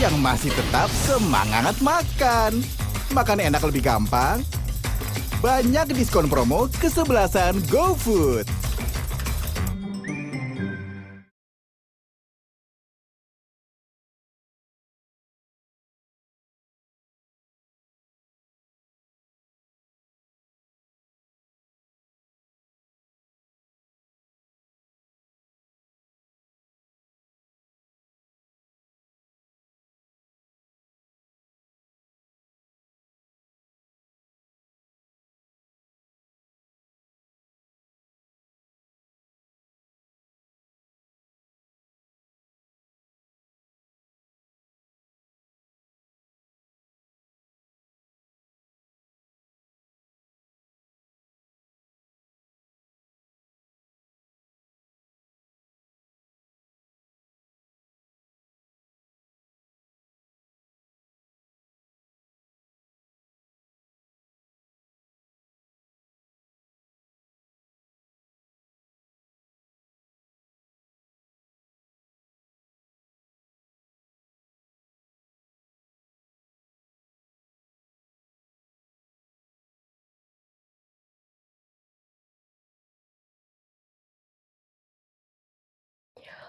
yang masih tetap semangat makan. Makan enak lebih gampang. Banyak diskon promo kesebelasan GoFood.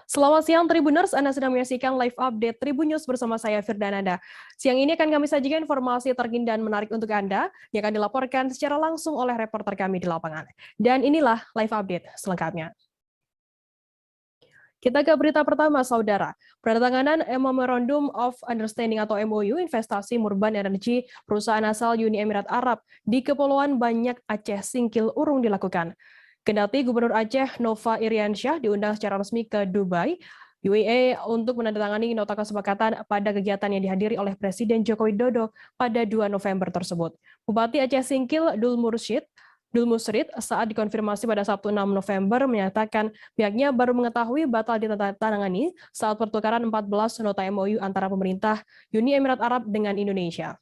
Selamat siang Tribuners, Anda sedang menyaksikan live update Tribun News bersama saya Firdananda. Siang ini akan kami sajikan informasi terkini dan menarik untuk Anda yang akan dilaporkan secara langsung oleh reporter kami di lapangan. Dan inilah live update selengkapnya. Kita ke berita pertama, Saudara. Penandatanganan Memorandum of Understanding atau MOU investasi Murban Energy perusahaan asal Uni Emirat Arab di Kepulauan Banyak Aceh Singkil Urung dilakukan. Kendati Gubernur Aceh Nova Iriansyah diundang secara resmi ke Dubai, UAE untuk menandatangani nota kesepakatan pada kegiatan yang dihadiri oleh Presiden Joko Widodo pada 2 November tersebut. Bupati Aceh Singkil Dul Musrid saat dikonfirmasi pada Sabtu 6 November menyatakan pihaknya baru mengetahui batal ditandatangani saat pertukaran 14 nota MOU antara pemerintah Uni Emirat Arab dengan Indonesia.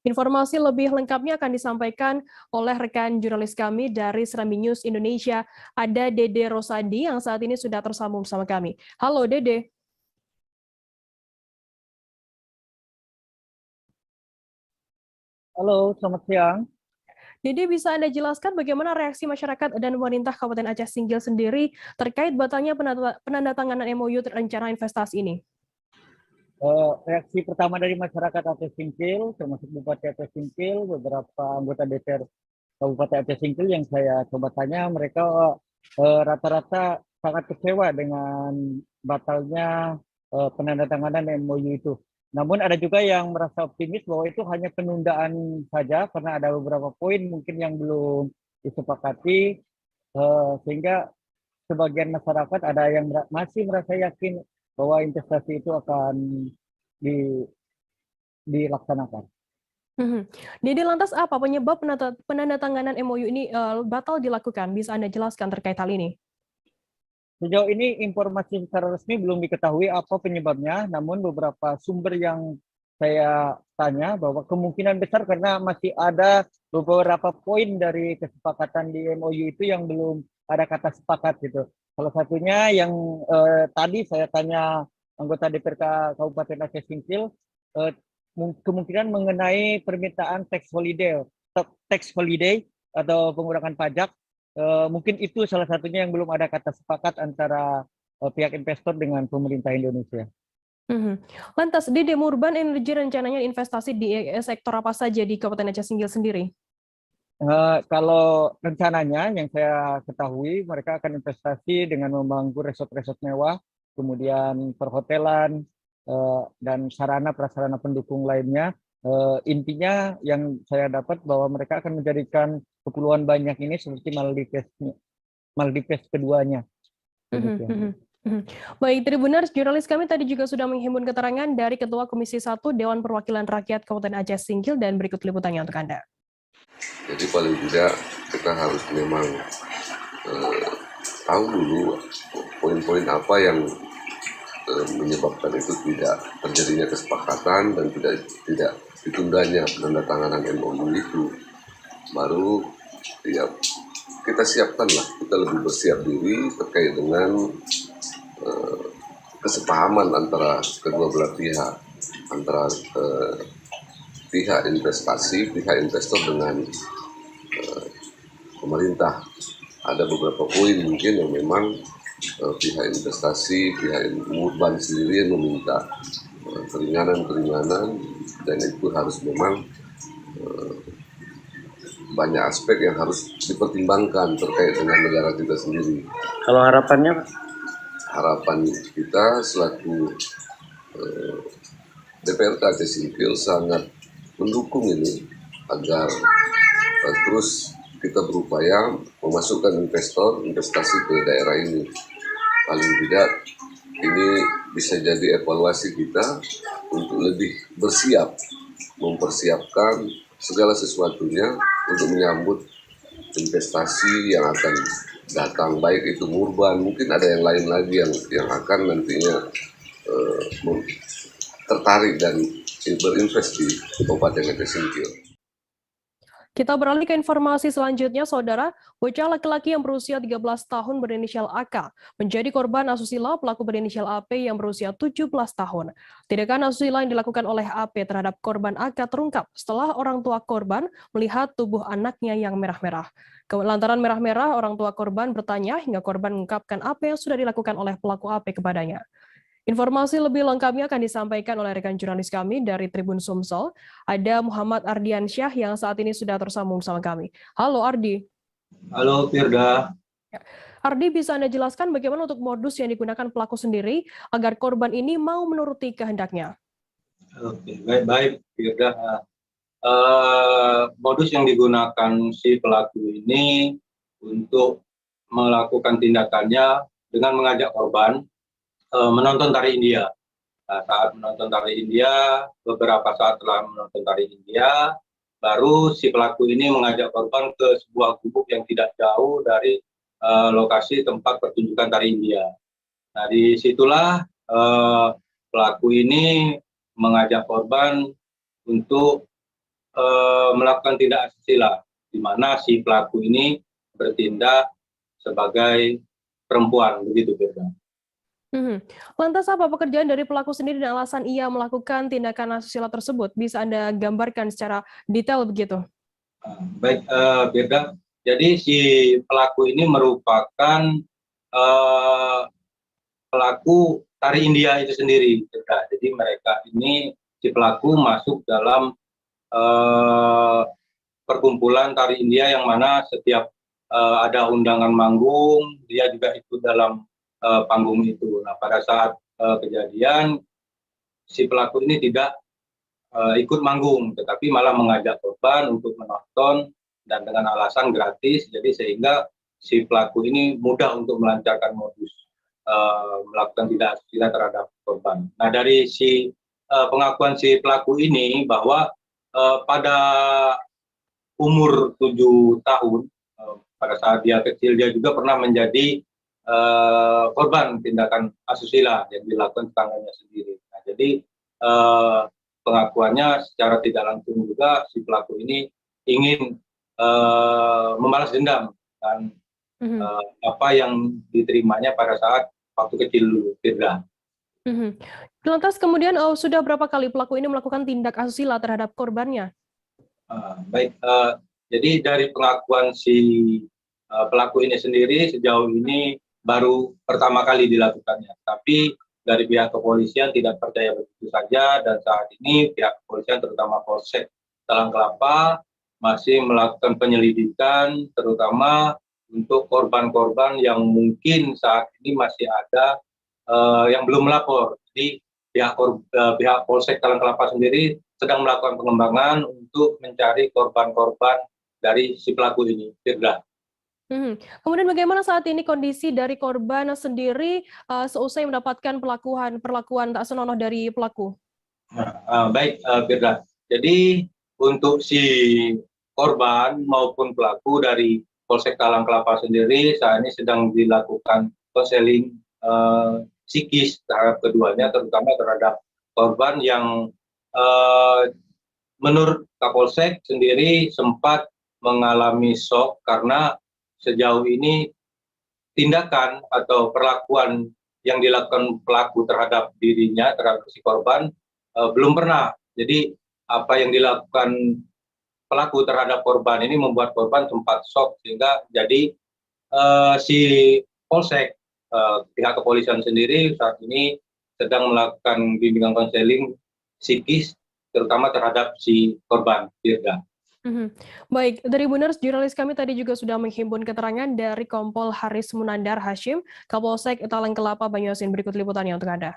Informasi lebih lengkapnya akan disampaikan oleh rekan jurnalis kami dari Serambi News Indonesia, ada Dede Rosadi yang saat ini sudah tersambung bersama kami. Halo Dede. Halo, selamat siang. Dede, bisa Anda jelaskan bagaimana reaksi masyarakat dan pemerintah Kabupaten Aceh Singkil sendiri terkait batalnya penandatanganan MOU rencana investasi ini? Reaksi pertama dari masyarakat Aceh Singkil, termasuk Bupati Aceh Singkil, beberapa anggota DPR Kabupaten Aceh Singkil yang saya coba tanya, mereka rata-rata sangat kecewa dengan batalnya penandatanganan MOU itu. Namun ada juga yang merasa optimis bahwa itu hanya penundaan saja karena ada beberapa poin mungkin yang belum disepakati, sehingga sebagian masyarakat ada yang masih merasa yakin bahwa investasi itu akan dilaksanakan. Dede, lantas apa penyebab penandatanganan MOU ini batal dilakukan? Bisa Anda jelaskan terkait hal ini? Sejauh ini informasi secara resmi belum diketahui apa penyebabnya, namun beberapa sumber yang saya tanya bahwa kemungkinan besar karena masih ada beberapa poin dari kesepakatan di MOU itu yang belum ada kata sepakat gitu. Salah satunya yang tadi saya tanya anggota DPRK Kabupaten Aceh Singkil, kemungkinan mengenai permintaan tax holiday atau pengurangan pajak. Mungkin itu salah satunya yang belum ada kata sepakat antara pihak investor dengan pemerintah Indonesia. Lantas, Dede, Murban Energy rencananya investasi di sektor apa saja di Kabupaten Aceh Singkil sendiri? Kalau rencananya yang saya ketahui, mereka akan investasi dengan membangun resort-resort mewah, kemudian perhotelan, dan sarana prasarana pendukung lainnya. Intinya yang saya dapat bahwa mereka akan menjadikan Kepulauan Banyak ini seperti Maldives keduanya. Baik, Tribuners, jurnalis kami tadi juga sudah menghimpun keterangan dari Ketua Komisi 1 Dewan Perwakilan Rakyat Kabupaten Aceh Singkil dan berikut liputannya untuk Anda. Jadi paling tidak kita harus memang tahu dulu poin-poin apa yang menyebabkan itu tidak terjadinya kesepakatan dan tidak ditundanya penandatanganan MOU itu. Baru ya kita siapkanlah, kita lebih bersiap diri terkait dengan kesepahaman antara kedua belah pihak, antara pihak investasi, pihak investor dengan pemerintah. Ada beberapa poin mungkin yang memang pihak investasi, pihak Murban sendiri yang meminta keringanan-keringanan, dan itu harus memang banyak aspek yang harus dipertimbangkan terkait dengan negara kita sendiri. Kalau harapannya, Harapan kita selaku DPRK Aceh Singkil sangat mendukung ini agar terus kita berupaya memasukkan investasi ke daerah ini. Paling tidak ini bisa jadi evaluasi kita untuk lebih bersiap, mempersiapkan segala sesuatunya untuk menyambut investasi yang akan datang, baik itu Murban, mungkin ada yang lain lagi yang akan nantinya tertarik dan berinvest di Kabupaten Aceh Singkil. Kita beralih ke informasi selanjutnya, Saudara. Bocah laki-laki yang berusia 13 tahun berinisial AK menjadi korban asusila pelaku berinisial AP yang berusia 17 tahun. Tindakan asusila yang dilakukan oleh AP terhadap korban AK terungkap setelah orang tua korban melihat tubuh anaknya yang merah-merah. Lantaran merah-merah, orang tua korban bertanya hingga korban mengungkapkan apa yang sudah dilakukan oleh pelaku AP kepadanya. Informasi lebih lengkapnya akan disampaikan oleh rekan jurnalis kami dari Tribun Sumsel. Ada Muhammad Ardiansyah yang saat ini sudah tersambung sama kami. Halo Ardi. Halo Firda. Ardi, bisa Anda jelaskan bagaimana untuk modus yang digunakan pelaku sendiri agar korban ini mau menuruti kehendaknya? Oke, baik Firda. Modus yang digunakan si pelaku ini untuk melakukan tindakannya dengan mengajak korban menonton tari India. Nah, saat menonton tari India, beberapa saat setelah menonton tari India, baru si pelaku ini mengajak korban ke sebuah gubuk yang tidak jauh dari lokasi tempat pertunjukan tari India. Nah, disitulah pelaku ini mengajak korban untuk melakukan tindak asusila, di mana si pelaku ini bertindak sebagai perempuan, begitu Firda. Lantas apa pekerjaan dari pelaku sendiri dan alasan ia melakukan tindakan asusila tersebut? Bisa Anda gambarkan secara detail begitu? Baik, Firda. Jadi si pelaku ini merupakan pelaku tari India itu sendiri, Firda. Jadi mereka ini, si pelaku masuk dalam perkumpulan tari India yang mana setiap ada undangan manggung, dia juga ikut dalam panggung itu. Nah, pada saat kejadian, si pelaku ini tidak ikut manggung, tetapi malah mengajak korban untuk menonton dan dengan alasan gratis, jadi sehingga si pelaku ini mudah untuk melancarkan modus melakukan tindak asusila terhadap korban. Nah, dari si pengakuan si pelaku ini bahwa pada umur 7 tahun, pada saat dia kecil, dia juga pernah menjadi korban tindakan asusila yang dilakukan tetangganya sendiri. Nah, jadi pengakuannya secara tidak langsung juga si pelaku ini ingin membalas dendam dan apa yang diterimanya pada saat waktu kecil dulu, Firda. Lantas kemudian sudah berapa kali pelaku ini melakukan tindak asusila terhadap korbannya? Baik, jadi dari pengakuan si pelaku ini sendiri sejauh ini baru pertama kali dilakukannya, tapi dari pihak kepolisian tidak percaya begitu saja, dan saat ini pihak kepolisian terutama Polsek Talang Kelapa masih melakukan penyelidikan terutama untuk korban-korban yang mungkin saat ini masih ada yang belum melapor. Jadi pihak Polsek Talang Kelapa sendiri sedang melakukan pengembangan untuk mencari korban-korban dari si pelaku ini, Firda. Kemudian bagaimana saat ini kondisi dari korban sendiri seusai mendapatkan perlakuan tak senonoh dari pelaku? Baik, Firda. Jadi untuk si korban maupun pelaku dari Polsek Talang Kelapa sendiri saat ini sedang dilakukan konseling psikis terhadap keduanya, terutama terhadap korban yang menurut Kapolsek sendiri sempat mengalami shock karena sejauh ini tindakan atau perlakuan yang dilakukan pelaku terhadap dirinya, terhadap si korban, belum pernah. Jadi apa yang dilakukan pelaku terhadap korban ini membuat korban sempat shock, sehingga jadi si polsek, pihak kepolisian sendiri saat ini sedang melakukan bimbingan konseling psikis terutama terhadap si korban, Firda. Baik, dari Buners, jurnalis kami tadi juga sudah menghimpun keterangan dari Kompol Haris Munandar Hashim, Kapolsek Talang Kelapa, Banyuasin. Berikut liputannya untuk Anda.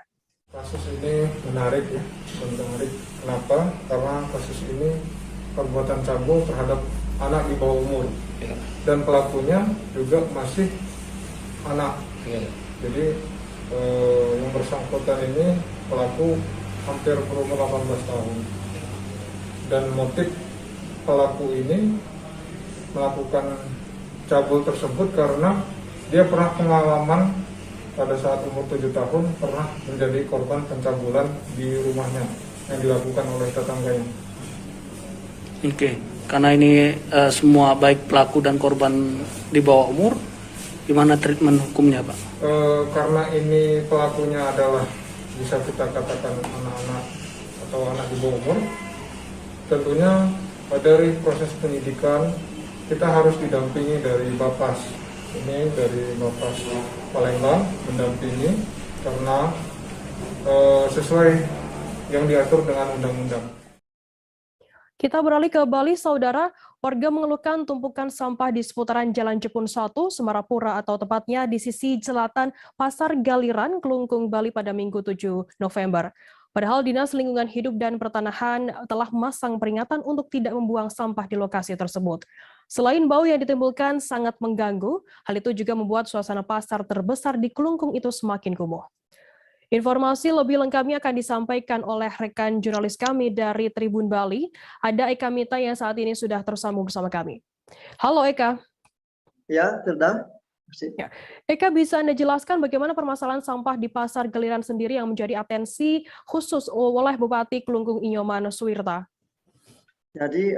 Kasus ini menarik ya, menarik. Kenapa? Karena kasus ini perbuatan cabul terhadap anak di bawah umur, dan pelakunya juga masih anak. Jadi yang bersangkutan ini pelaku hampir berumur 18 tahun, dan motif pelaku ini melakukan cabul tersebut karena dia pernah pengalaman pada saat umur 7 tahun pernah menjadi korban pencabulan di rumahnya yang dilakukan oleh tetangganya. Oke, karena ini semua baik pelaku dan korban di bawah umur, gimana treatment hukumnya, Pak? Karena ini pelakunya adalah bisa kita katakan anak-anak atau anak di bawah umur, tentunya dari proses penyidikan kita harus didampingi dari Bapas. Ini dari Bapas Palembang mendampingi karena sesuai yang diatur dengan undang-undang. Kita beralih ke Bali, Saudara. Warga mengeluhkan tumpukan sampah di seputaran Jalan Jepun 1, Semarapura atau tepatnya di sisi selatan Pasar Galiran, Kelungkung, Bali pada Minggu 7 November. Padahal Dinas Lingkungan Hidup dan Pertanahan telah memasang peringatan untuk tidak membuang sampah di lokasi tersebut. Selain bau yang ditimbulkan sangat mengganggu, hal itu juga membuat suasana pasar terbesar di Kelungkung itu semakin kumuh. Informasi lebih lengkapnya akan disampaikan oleh rekan jurnalis kami dari Tribun Bali, ada Eka Mita yang saat ini sudah tersambung bersama kami. Halo Eka. Ya, Firda. Ya. Eka, bisa Anda jelaskan bagaimana permasalahan sampah di Pasar Galiran sendiri yang menjadi atensi khusus oleh Bupati Kelungkung Inyoman Suwirta? Jadi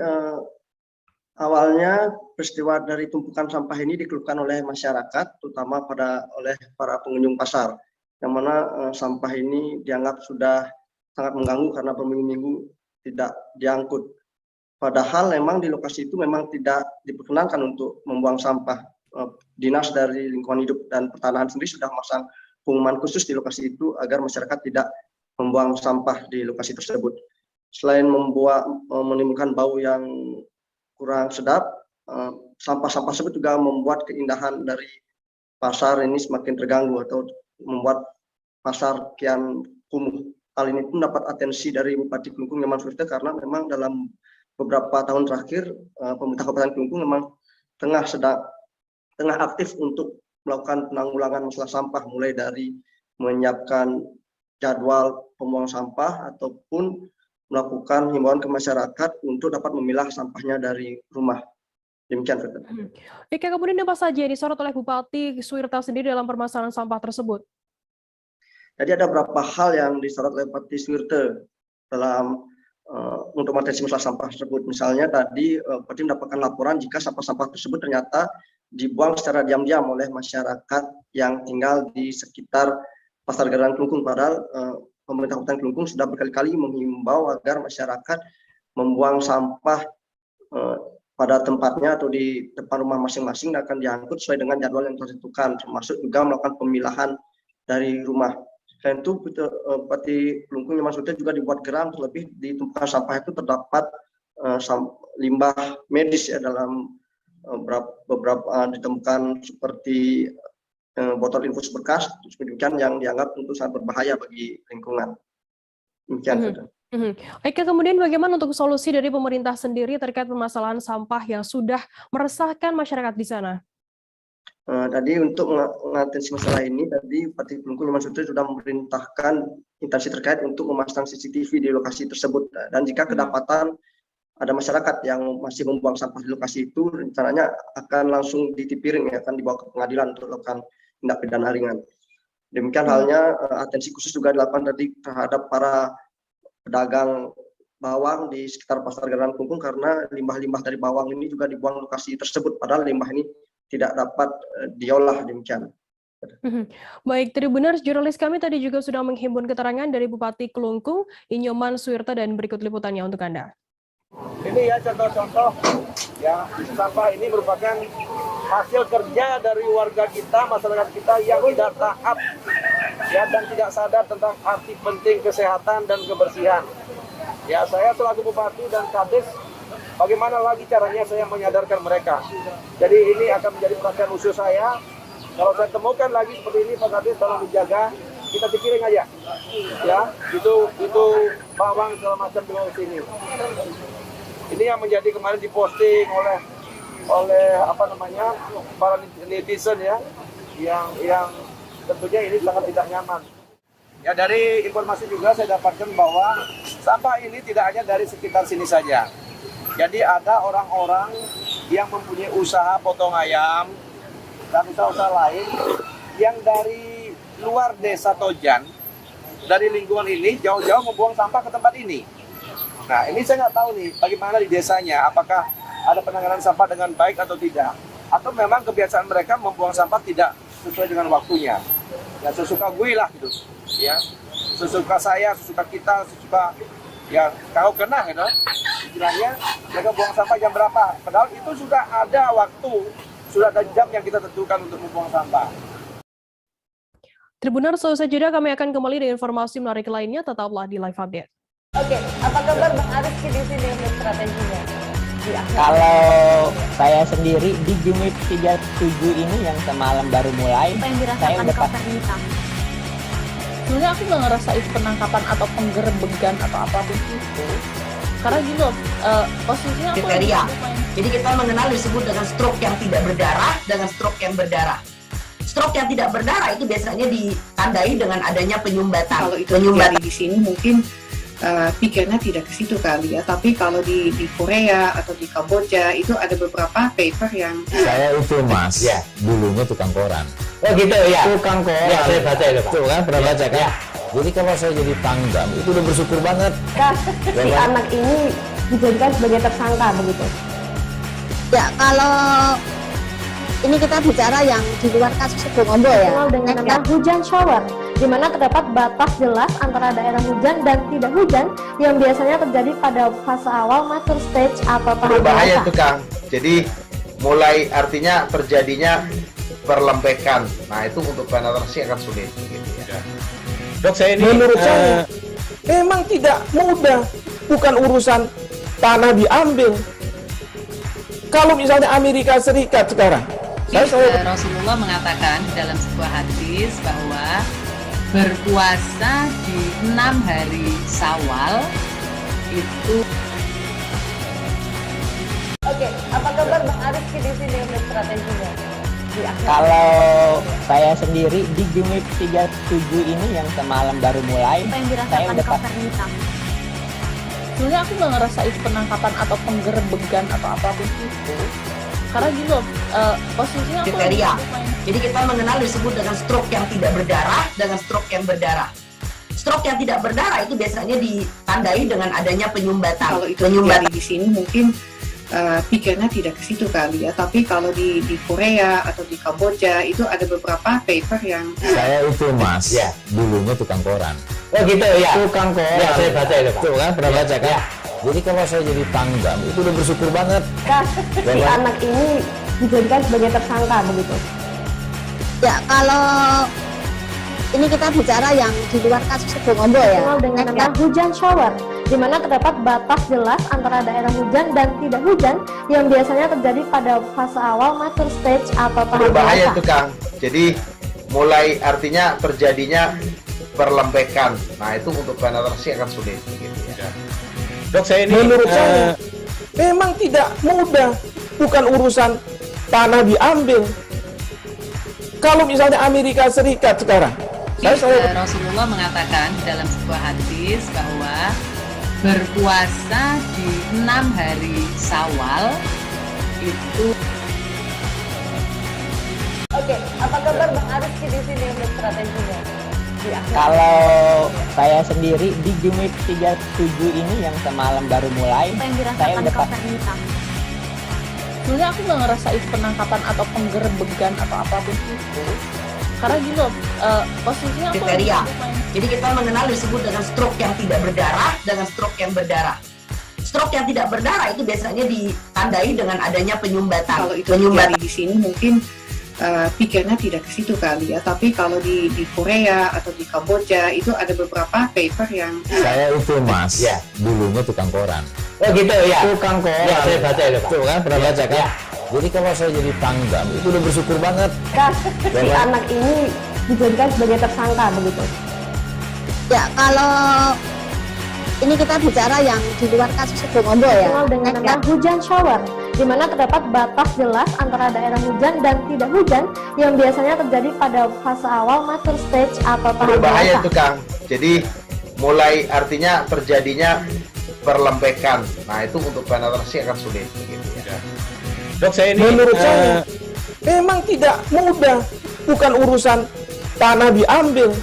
awalnya peristiwa dari tumpukan sampah ini dikeluhkan oleh masyarakat, terutama oleh para pengunjung pasar, yang mana sampah ini dianggap sudah sangat mengganggu karena berminggu-minggu tidak diangkut. Padahal memang di lokasi itu memang tidak diperkenankan untuk membuang sampah. Dinas dari Lingkungan Hidup dan Pertanahan sendiri sudah memasang pengumuman khusus di lokasi itu agar masyarakat tidak membuang sampah di lokasi tersebut. Selain menimbulkan bau yang kurang sedap, sampah-sampah tersebut juga membuat keindahan dari pasar ini semakin terganggu atau membuat pasar kian kumuh. Hal ini pun dapat atensi dari Bupati Kelungkung Inyoman Suwirta karena memang dalam beberapa tahun terakhir pemerintah Kabupaten Kelungkung memang tengah aktif untuk melakukan penanggulangan masalah sampah, mulai dari menyiapkan jadwal pembuangan sampah ataupun melakukan himbauan ke masyarakat untuk dapat memilah sampahnya dari rumah. Demikian. Eka, kemudian apa saja yang disorot oleh Bupati Suwirta sendiri dalam permasalahan sampah tersebut? Jadi ada beberapa hal yang disorot oleh Bupati Suwirta dalam untuk mengatasi masalah sampah tersebut. Misalnya tadi Bupati mendapatkan laporan jika sampah-sampah tersebut ternyata dibuang secara diam-diam oleh masyarakat yang tinggal di sekitar Pasar Galiran Kelungkung. Padahal pemerintah Kabupaten Kelungkung sudah berkali-kali menghimbau agar masyarakat membuang sampah pada tempatnya atau di depan rumah masing-masing akan diangkut sesuai dengan jadwal yang ditentukan, termasuk juga melakukan pemilahan dari rumah. Selain itu, Bupati Kelungkung Inyoman Suwirta juga dibuat geram, terlebih di tumpukan sampah itu terdapat limbah medis ya, dalam beberapa ditemukan seperti botol infus bekas, demikian yang dianggap tentu sangat berbahaya bagi lingkungan. Demikian. Eka, kemudian bagaimana untuk solusi dari pemerintah sendiri terkait permasalahan sampah yang sudah meresahkan masyarakat di sana? Tadi untuk mengatasi masalah ini, tadi Bupati Kelungkung Inyoman Suwirta sudah memerintahkan instansi terkait untuk memasang CCTV di lokasi tersebut. Dan jika kedapatan ada masyarakat yang masih membuang sampah di lokasi itu, rencananya akan langsung ditipiring, ya, akan dibawa ke pengadilan untuk melakukan tindak pidana ringan. Demikian halnya atensi khusus juga dilakukan tadi terhadap para pedagang bawang di sekitar Pasar Galiran Kelungkung karena limbah-limbah dari bawang ini juga dibuang lokasi tersebut, padahal limbah ini tidak dapat diolah. Demikian. Baik, Tribuners, jurnalis kami tadi juga sudah menghimpun keterangan dari Bupati Kelungkung, Inyoman Suwirta, dan berikut liputannya untuk Anda. Ini ya contoh-contoh ya, sampah ini merupakan hasil kerja dari warga kita, masyarakat kita yang tidak taat ya dan tidak sadar tentang arti penting kesehatan dan kebersihan. Ya, saya selaku Bupati dan Kades, bagaimana lagi caranya saya menyadarkan mereka. Jadi ini akan menjadi perhatian khusus saya. Kalau saya temukan lagi seperti ini, Pak Kades tolong dijaga, kita pikirin aja. Ya, itu bawang segala macam di bawah sini. Ini yang menjadi kemarin diposting oleh para netizen ya, yang tentunya ini sangat tidak nyaman. Ya, dari informasi juga saya dapatkan bahwa sampah ini tidak hanya dari sekitar sini saja. Jadi ada orang-orang yang mempunyai usaha potong ayam dan usaha-usaha lain yang dari luar desa Tojan, dari lingkungan ini jauh-jauh membuang sampah ke tempat ini. Nah, ini saya nggak tahu nih bagaimana di desanya, apakah ada penanganan sampah dengan baik atau tidak, atau memang kebiasaan mereka membuang sampah tidak sesuai dengan waktunya. Ya, sesuka gue lah gitu, ya, sesuka saya, sesuka kita, sesuka ya kau kena gitu. Istilahnya mereka buang sampah jam berapa? Padahal itu sudah ada waktu, sudah ada jam yang kita tentukan untuk membuang sampah. Tribuners, selesai jeda kami akan kembali dengan informasi menarik lainnya. Tetaplah di Live Update. Oke, apa kabar Bang Ariski di sini untuk strateginya? Kalau saya sendiri di Jumit 37 ini yang semalam baru mulai, apa yang saya dirasakan udah Kopernita? Sebenarnya aku nggak ngerasain penangkapan atau penggerebegan atau apapun itu. Karena gini loh, posisinya aku kriteria. Jadi kita mengenal disebut dengan stroke yang tidak berdarah dengan stroke yang berdarah. Stroke yang tidak berdarah itu biasanya ditandai dengan adanya penyumbatan. Kalau itu terjadi di sini mungkin pikirnya tidak ke situ kali ya, tapi kalau di Korea atau di Kamboja itu ada beberapa paper yang saya itu mas, ya, dulunya tukang koran. Oh gitu ya, tukang koran. Ya, saya baca itu Pak. Tuh kan pernah baca kan? Ya. Jadi kalau saya jadi tanggam itu udah bersyukur banget. Si anak ini dijadikan sebagai tersangka begitu. Ya, kalau ini kita bicara yang di luar kasus Sebongombo ya. Dengan nama hujan shower, di mana terdapat batas jelas antara daerah hujan dan tidak hujan yang biasanya terjadi pada fase awal mature stage atau tahap berbahaya dewasa. itu Kang. Jadi mulai artinya terjadinya perlembekan. Nah, itu untuk penetrasi akan sulit gitu ya. Dok, saya ini menurut saya memang tidak mudah, bukan urusan tanah diambil. Kalau misalnya Amerika Serikat sekarang, Rasulullah mengatakan dalam sebuah hadis bahwa berpuasa di 6 hari Syawal itu. Oke, apa kabar Bang Ariski di sini untuk strateginya? Kalau saya sendiri di Jumit 37 ini yang semalam baru mulai, apa yang saya dirasakan udah Kopernita? sebenarnya aku nggak ngerasain penangkapan atau penggerebegan atau apapun itu. Karena gini loh, posisinya aku kriteria. Jadi kita mengenal disebut dengan stroke yang tidak berdarah dengan stroke yang berdarah. Stroke yang tidak berdarah itu biasanya ditandai dengan adanya penyumbatan. Kalau itu terjadi di sini mungkin pikirnya tidak ke situ kali ya, tapi kalau di Korea atau di Kamboja itu ada beberapa paper yang saya itu mas, ya, dulunya tukang koran. Oh gitu ya, tukang koran. Ya, saya baca itu Pak. Tuh kan pernah baca kan? Ya. Jadi kalau saya jadi tanggam itu udah bersyukur banget. Si anak ini dijadikan sebagai tersangka begitu. Ya, kalau ini kita bicara yang di luar kasus Sebongombo ya. Dengan nama hujan shower, di mana terdapat batas jelas antara daerah hujan dan tidak hujan yang biasanya terjadi pada fase awal mature stage atau tahap berbahaya dewasa. itu Kang. Jadi mulai artinya terjadinya perlembekan. Nah, itu untuk penetrasi akan sulit gitu ya. Dok, saya ini menurut saya memang tidak mudah, bukan urusan tanah diambil. Kalau misalnya Amerika Serikat sekarang, Rasulullah mengatakan dalam sebuah hadis bahwa berpuasa di 6 hari Syawal itu. Oke, apa kabar Bang Ariski di sini untuk strateginya? Kalau saya sendiri di Jumit 37 ini yang semalam baru mulai, apa yang saya dirasakan udah Kopernita? sebenarnya aku nggak ngerasain penangkapan atau penggerebegan atau apapun itu. Karena gini loh, posisinya aku kriteria. Jadi kita mengenal disebut dengan stroke yang tidak berdarah dengan stroke yang berdarah. Stroke yang tidak berdarah itu biasanya ditandai dengan adanya penyumbatan. Kalau itu terjadi di sini mungkin pikirnya tidak ke situ kali ya, tapi kalau di Korea atau di Kamboja itu ada beberapa paper yang Saya itu Mas, dulunya tukang koran. Oh gitu ya. Tukang koran. Ya, saya baca itu Pak. Tuh kan, pernah baca kan? Jadi kalau saya jadi pangdam itu udah bersyukur banget. Si anak ini dijadikan sebagai tersangka begitu. Ya, kalau ini kita bicara yang di luar kasus Sebongombo ya. Dikenal dengan nama hujan shower, di mana terdapat batas jelas antara daerah hujan dan tidak hujan yang biasanya terjadi pada fase awal mature stage atau tahap Berbahaya dewasa. itu Kang. Jadi mulai artinya terjadinya perlembekan. Nah itu untuk penetrasi akan sulit. Gitu ya. Dok, saya ini menurut saya memang tidak mudah. Bukan urusan tanah diambil.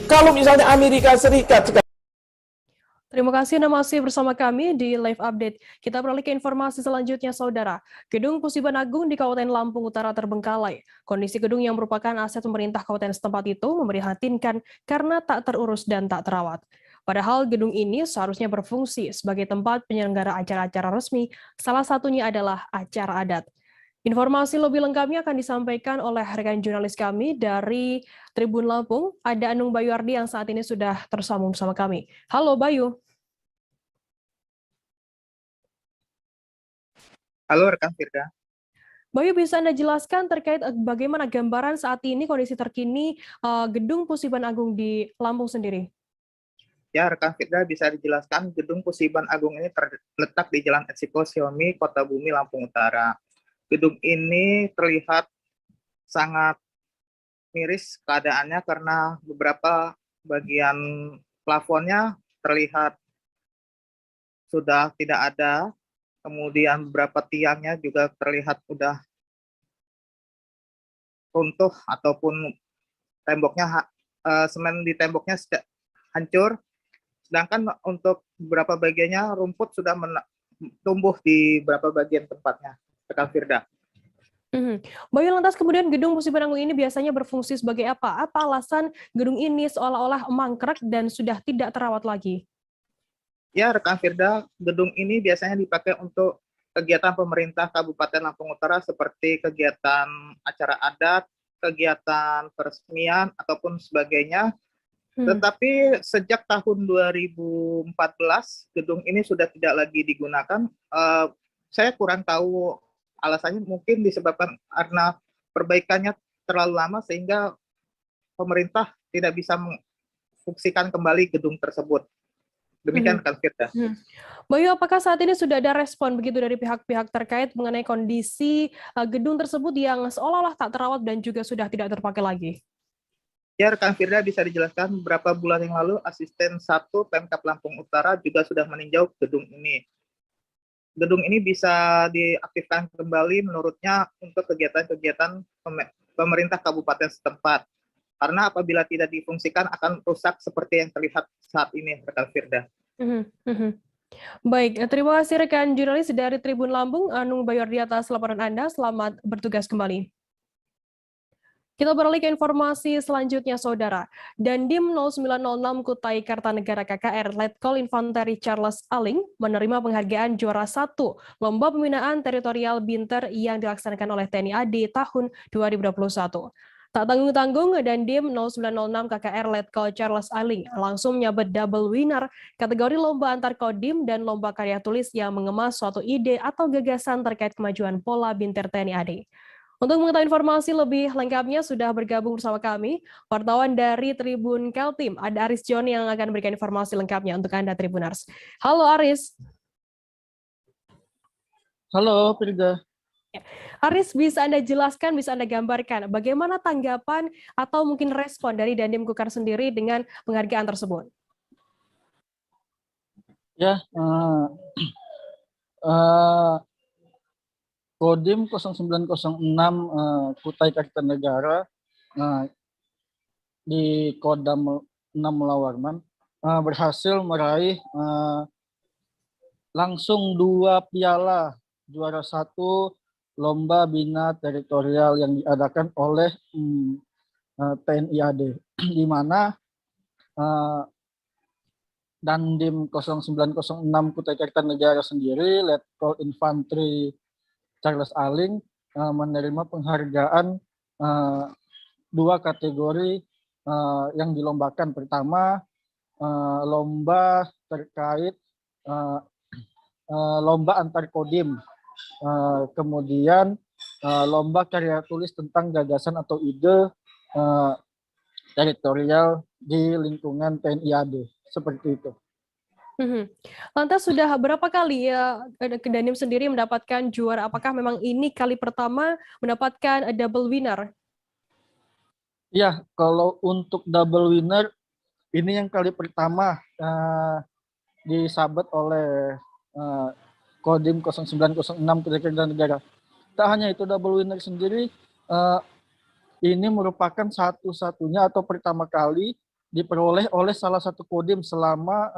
Kalau misalnya Amerika Serikat Terima kasih Anda masih bersama kami di Live Update. Kita beralih ke informasi selanjutnya, Saudara. Gedung Pusiban Agung di Kabupaten Lampung Utara terbengkalai. Kondisi gedung yang merupakan aset pemerintah kabupaten setempat itu memprihatinkan karena tak terurus dan tak terawat. Padahal gedung ini seharusnya berfungsi sebagai tempat penyelenggara acara-acara resmi, salah satunya adalah acara adat. Informasi lebih lengkapnya akan disampaikan oleh rekan jurnalis kami dari Tribun Lampung, ada Anung Bayuardi yang saat ini sudah tersambung bersama kami. Halo Bayu. Halo rekan Firda. Bayu, bisa Anda jelaskan terkait bagaimana gambaran saat ini kondisi terkini Gedung Pusiban Agung di Lampung sendiri? Ya, rekan Firda, bisa dijelaskan Gedung Pusiban Agung ini terletak di Jalan Eksiko Siomi, Kota Bumi, Lampung Utara. Gedung ini terlihat sangat miris keadaannya karena beberapa bagian plafonnya terlihat sudah tidak ada, kemudian beberapa tiangnya juga terlihat sudah runtuh ataupun temboknya semen di temboknya hancur, sedangkan untuk beberapa bagiannya rumput sudah tumbuh di beberapa bagian tempatnya. Rekan Firda. Bayu, lantas kemudian Gedung Pusiban Agung ini biasanya berfungsi sebagai apa? Apa alasan gedung ini seolah-olah mangkrak dan sudah tidak terawat lagi? Ya, rekan Firda, gedung ini biasanya dipakai untuk kegiatan pemerintah Kabupaten Lampung Utara seperti kegiatan acara adat, kegiatan peresmian, ataupun sebagainya. Tetapi sejak tahun 2014, gedung ini sudah tidak lagi digunakan. Saya kurang tahu alasannya, mungkin disebabkan karena perbaikannya terlalu lama sehingga pemerintah tidak bisa memfungsikan kembali gedung tersebut. Demikian rekan Firda. Bayu, apakah saat ini sudah ada respon begitu dari pihak-pihak terkait mengenai kondisi gedung tersebut yang seolah-olah tak terawat dan juga sudah tidak terpakai lagi? Ya, rekan Firda, bisa dijelaskan beberapa bulan yang lalu asisten 1 Pemkab Lampung Utara juga sudah meninjau gedung ini. Gedung ini bisa diaktifkan kembali menurutnya untuk kegiatan-kegiatan pemerintah kabupaten setempat. Karena apabila tidak difungsikan akan rusak seperti yang terlihat saat ini, rekan Firda. Baik, terima kasih rekan jurnalis dari Tribun Lampung, Anung Bayuardi atas laporan Anda. Selamat bertugas kembali. Kita beralih ke informasi selanjutnya, Saudara. Dandim 0906 Kutai Kartanegara KKR Letkol Infanteri Charles Aling menerima penghargaan juara 1 Lomba Pembinaan Teritorial Binter yang dilaksanakan oleh TNI AD tahun 2021. Tak tanggung-tanggung, Dandim 0906 KKR Letkol Charles Aling langsung menyabet double winner kategori lomba antar kodim dan lomba karya tulis yang mengemas suatu ide atau gagasan terkait kemajuan pola Binter TNI AD. Untuk mengetahui informasi lebih lengkapnya sudah bergabung bersama kami wartawan dari Tribun Kaltim, ada Aris John yang akan memberikan informasi lengkapnya untuk Anda Tribuners. Halo Aris. Halo Firda. Aris, bisa Anda jelaskan, bisa Anda gambarkan bagaimana tanggapan atau mungkin respon dari Dandim Kukar sendiri dengan penghargaan tersebut? Ya, Kodim 0906 Kutai Kartanegara di Kodam 6 Mulawarman berhasil meraih langsung 2 piala, juara 1 lomba bina teritorial yang diadakan oleh TNI AD, di mana Dandim 0906 Kutai Kartanegara sendiri, Letkol Infantri Charles Aling menerima penghargaan dua kategori yang dilombakan. Pertama, lomba terkait lomba antar kodim, kemudian lomba karya tulis tentang gagasan atau ide teritorial di lingkungan TNI AD, seperti itu. Lantas sudah berapa kali ya Dandim sendiri mendapatkan juara? Apakah memang ini kali pertama mendapatkan double winner? Ya, kalau untuk double winner ini yang kali pertama disabet oleh Kodim 0906 Kutai Kartanegara. Tak hanya itu, double winner sendiri ini merupakan satu-satunya atau pertama kali diperoleh oleh salah satu kodim selama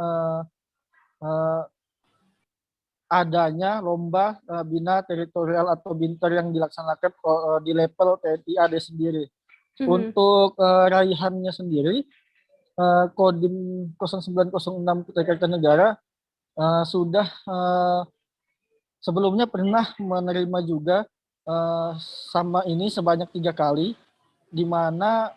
adanya lomba bina teritorial atau binter yang dilaksanakan di level TNI AD sendiri. Untuk raihannya sendiri, Kodim 0906 Kutai Kartanegara sudah sebelumnya pernah menerima juga sama ini sebanyak 3 kali, di mana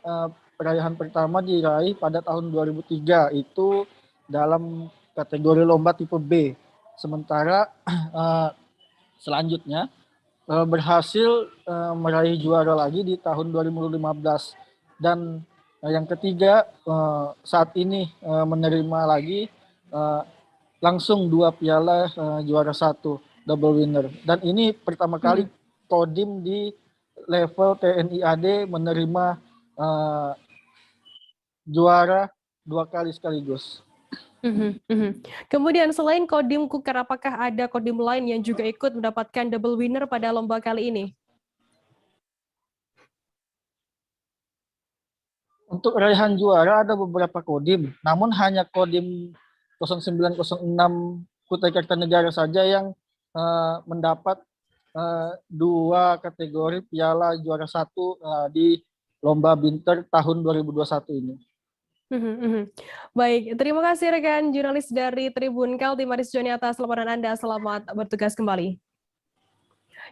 perayaan pertama diraih pada tahun 2003 itu dalam kategori lomba tipe B. Sementara selanjutnya berhasil meraih juara lagi di tahun 2015. Dan yang ketiga saat ini menerima lagi langsung 2 piala juara 1 double winner. Dan ini pertama kali Kodim di level TNI AD menerima juara 2 kali sekaligus. Kemudian selain Kodim Kukar, apakah ada kodim lain yang juga ikut mendapatkan double winner pada lomba kali ini? Untuk raihan juara ada beberapa kodim, namun hanya Kodim 0906 Kutai Kartanegara saja yang mendapat 2 kategori piala juara 1 di lomba binter tahun 2021 ini. Baik, terima kasih rekan jurnalis dari Tribun Kaltim Aris Joni atas laporan Anda. Selamat bertugas kembali.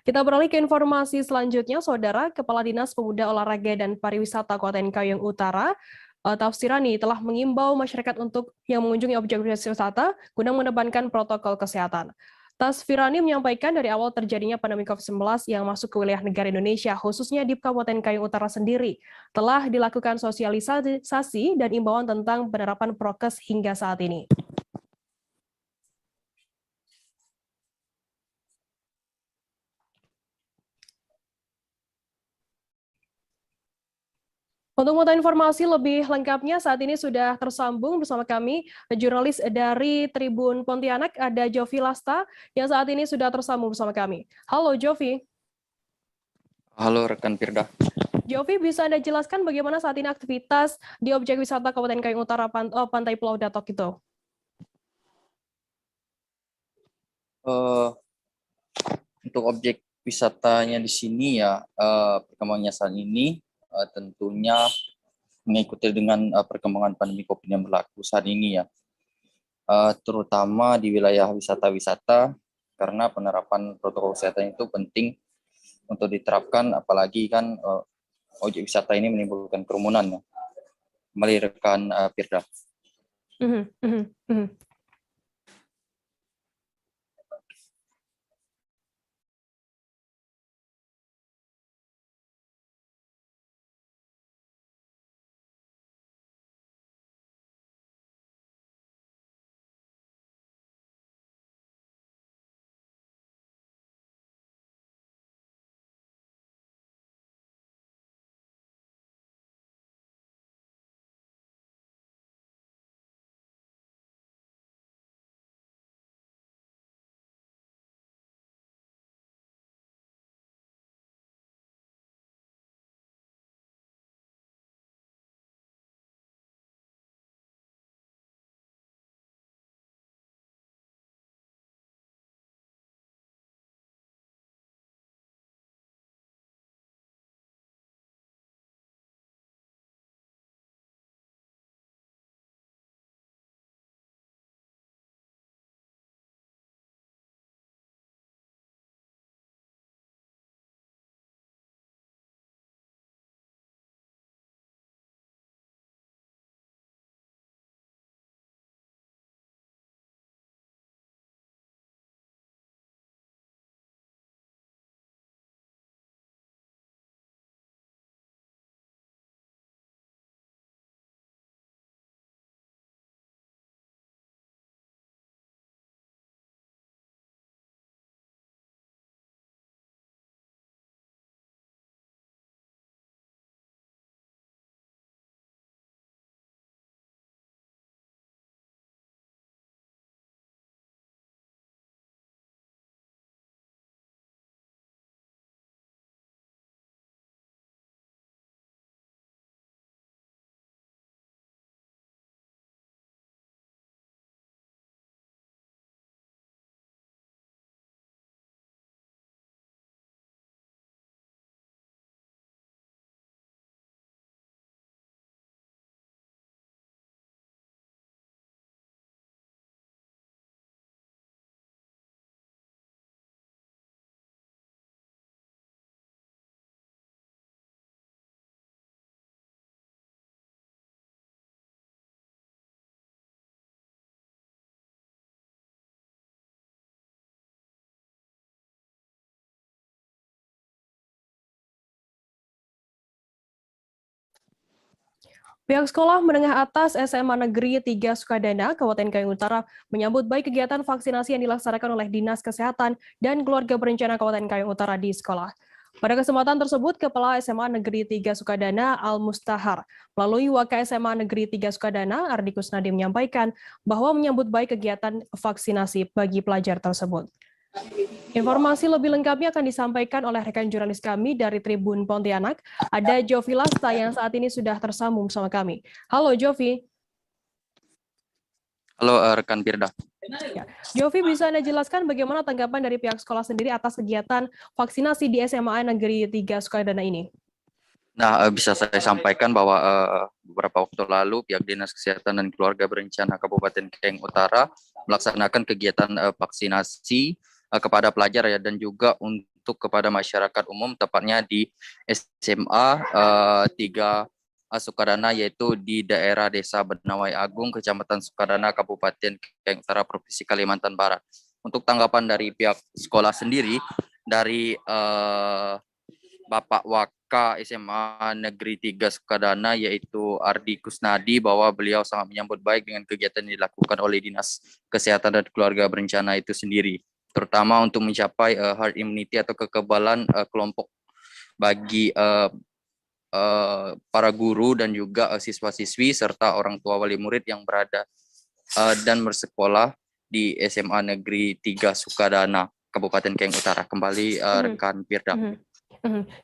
Kita beralih ke informasi selanjutnya, Saudara. Kepala Dinas Pemuda, Olahraga, dan Pariwisata Kabupaten Kayong Utara, Tafsirani, telah mengimbau masyarakat untuk yang mengunjungi objek wisata guna mengedepankan protokol kesehatan. Tasfirani menyampaikan dari awal terjadinya pandemi COVID-19 yang masuk ke wilayah negara Indonesia, khususnya di Kabupaten Kayong Utara sendiri, telah dilakukan sosialisasi dan imbauan tentang penerapan prokes hingga saat ini. Untuk mengetahui informasi lebih lengkapnya, saat ini sudah tersambung bersama kami jurnalis dari Tribun Pontianak, ada Jovi Lasta, yang saat ini sudah tersambung bersama kami. Halo Jovi. Halo rekan Firda. Jovi, bisa Anda jelaskan bagaimana saat ini aktivitas di objek wisata Kabupaten Kayong Utara Pantai Pulau Datok itu? Untuk objek wisatanya di sini ya, perkembangannya saat ini tentunya mengikuti dengan perkembangan pandemi COVID yang berlaku saat ini ya, terutama di wilayah wisata-wisata, karena penerapan protokol kesehatan itu penting untuk diterapkan, apalagi kan objek wisata ini menimbulkan kerumunan ya. Kembali rekan Firda. Pihak sekolah menengah atas SMA Negeri 3 Sukadana, Kabupaten Kayong Utara, menyambut baik kegiatan vaksinasi yang dilaksanakan oleh Dinas Kesehatan dan Keluarga Berencana Kabupaten Kayong Utara di sekolah. Pada kesempatan tersebut, Kepala SMA Negeri 3 Sukadana Al-Mustahar melalui Waka SMA Negeri 3 Sukadana, Ardi Kusnadi menyampaikan bahwa menyambut baik kegiatan vaksinasi bagi pelajar tersebut. Informasi lebih lengkapnya akan disampaikan oleh rekan jurnalis kami dari Tribun Pontianak. Ada Jovi Lasta yang saat ini sudah tersambung bersama kami. Halo Jovi. Halo rekan Firda. Ya. Jovi, bisa Anda jelaskan bagaimana tanggapan dari pihak sekolah sendiri atas kegiatan vaksinasi di SMA Negeri 3 Sukadana ini? Nah, bisa saya sampaikan bahwa beberapa waktu lalu pihak Dinas Kesehatan dan Keluarga Berencana Kabupaten Kayong Utara melaksanakan kegiatan vaksinasi kepada pelajar ya, dan juga untuk kepada masyarakat umum, tepatnya di SMA 3 Sukadana, yaitu di daerah Desa Benawai Agung, Kecamatan Sukadana, Kabupaten Kayong Utara, Provinsi Kalimantan Barat. Untuk tanggapan dari pihak sekolah sendiri, dari Bapak Waka SMA Negeri 3 Sukadana, yaitu Ardi Kusnadi, bahwa beliau sangat menyambut baik dengan kegiatan yang dilakukan oleh Dinas Kesehatan dan Keluarga Berencana itu sendiri, terutama untuk mencapai herd immunity atau kekebalan kelompok bagi para guru dan juga siswa-siswi serta orang tua wali murid yang berada dan bersekolah di SMA Negeri 3 Sukadana, Kabupaten Kayong Utara. Kembali rekan Firda.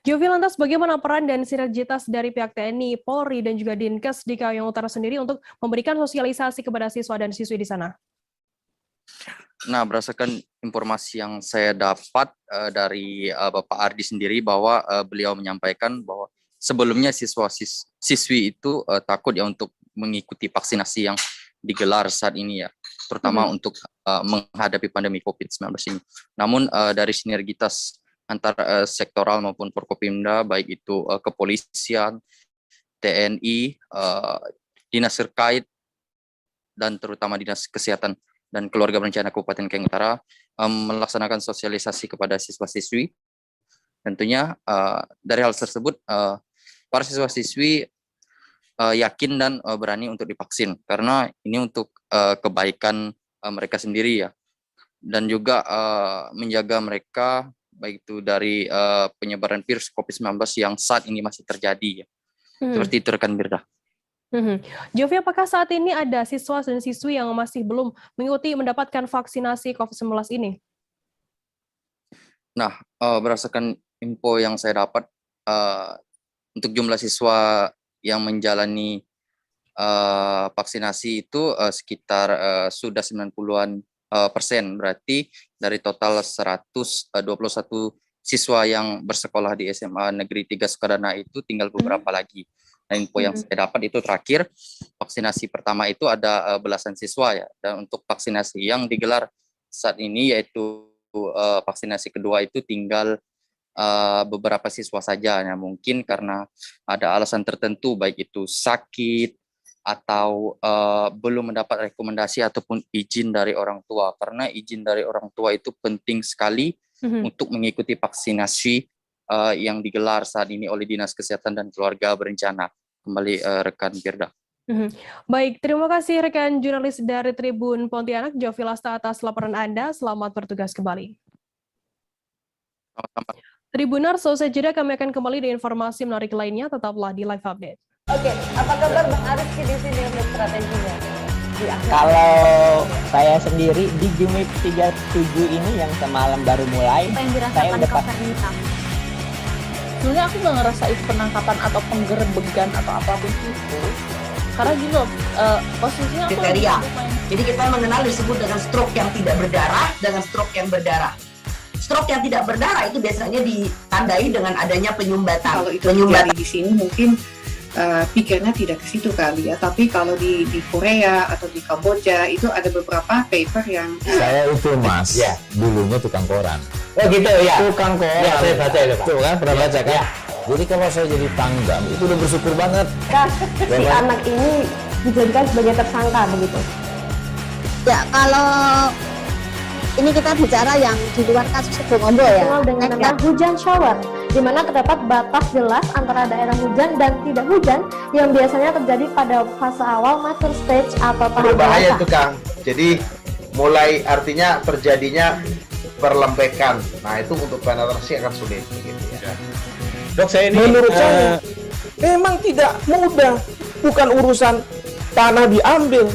Jovi, lantas bagaimana peran dan sinergitas dari pihak TNI, Polri, dan juga Dinkes di Kayong Utara sendiri untuk memberikan sosialisasi kepada siswa dan siswi di sana? Nah, berdasarkan informasi yang saya dapat dari Bapak Ardi sendiri, bahwa beliau menyampaikan bahwa sebelumnya siswa-siswi itu takut ya untuk mengikuti vaksinasi yang digelar saat ini ya, terutama untuk menghadapi pandemi COVID-19 ini. Namun dari sinergitas antara sektoral maupun Forkopimda, baik itu kepolisian, TNI, dinas terkait, dan terutama Dinas Kesehatan dan Keluarga Berencana Kabupaten Kayong Utara melaksanakan sosialisasi kepada siswa-siswi. Tentunya dari hal tersebut para siswa-siswi yakin dan berani untuk divaksin, karena ini untuk kebaikan mereka sendiri ya, dan juga menjaga mereka baik itu dari penyebaran virus COVID-19 yang saat ini masih terjadi ya. Seperti itu rekan Birda. Jovi, apakah saat ini ada siswa dan siswi yang masih belum mengikuti mendapatkan vaksinasi COVID-19 ini? Nah, berdasarkan info yang saya dapat, untuk jumlah siswa yang menjalani vaksinasi itu sekitar sudah 90-an persen. Berarti dari total 121 siswa yang bersekolah di SMA Negeri 3 Sukadana itu tinggal beberapa lagi. Nah, info yang saya dapat itu terakhir, vaksinasi pertama itu ada belasan siswa ya, dan untuk vaksinasi yang digelar saat ini yaitu vaksinasi kedua itu tinggal beberapa siswa saja ya, mungkin karena ada alasan tertentu baik itu sakit atau belum mendapat rekomendasi ataupun izin dari orang tua, karena izin dari orang tua itu penting sekali untuk mengikuti vaksinasi yang digelar saat ini oleh Dinas Kesehatan dan Keluarga Berencana. Kembali rekan Firda. Baik, terima kasih rekan jurnalis dari Tribun Pontianak, Jovi Lasta, atas laporan Anda. Selamat bertugas kembali. Sama-sama. Tribunar, selesai jeda kami akan kembali di informasi menarik lainnya. Tetaplah di Live Update. Oke, apa kabar Bang Arif di sini untuk strateginya? Kalau saya sendiri di Jumip 37 ini yang semalam baru mulai, saya udah sebenarnya aku nggak ngerasa itu penangkapan atau penggerbegan atau apapun itu, karena gini loh, posisinya aku kriteria. Jadi kita mengenal disebut dengan stroke yang tidak berdarah dengan stroke yang berdarah. Stroke yang tidak berdarah itu biasanya ditandai dengan adanya penyumbatan. Kalau itu terjadi di sini mungkin pikirnya tidak ke situ kali ya, tapi kalau di Korea atau di Kamboja itu ada beberapa paper yang saya itu mas, ya, dulunya tukang koran. Oh gitu ya, tukang koran. Ya, saya baca itu Pak. Tuh kan, pernah baca kan? Ya. Jadi kalau saya jadi tanggam itu udah bersyukur banget. Si anak ini dijadikan sebagai tersangka begitu. Ya, kalau ini kita bicara yang di luar kasus Sebongombo ya. Dengan nama hujan shower, di mana terdapat batas jelas antara daerah hujan dan tidak hujan yang biasanya terjadi pada fase awal mature stage atau tahap berbahaya dewasa. itu Kang. Jadi mulai artinya terjadinya perlembekan. Nah itu untuk penetrasi akan sulit. Gitu ya. Dok, saya ini menurut saya memang tidak mudah, bukan urusan tanah diambil.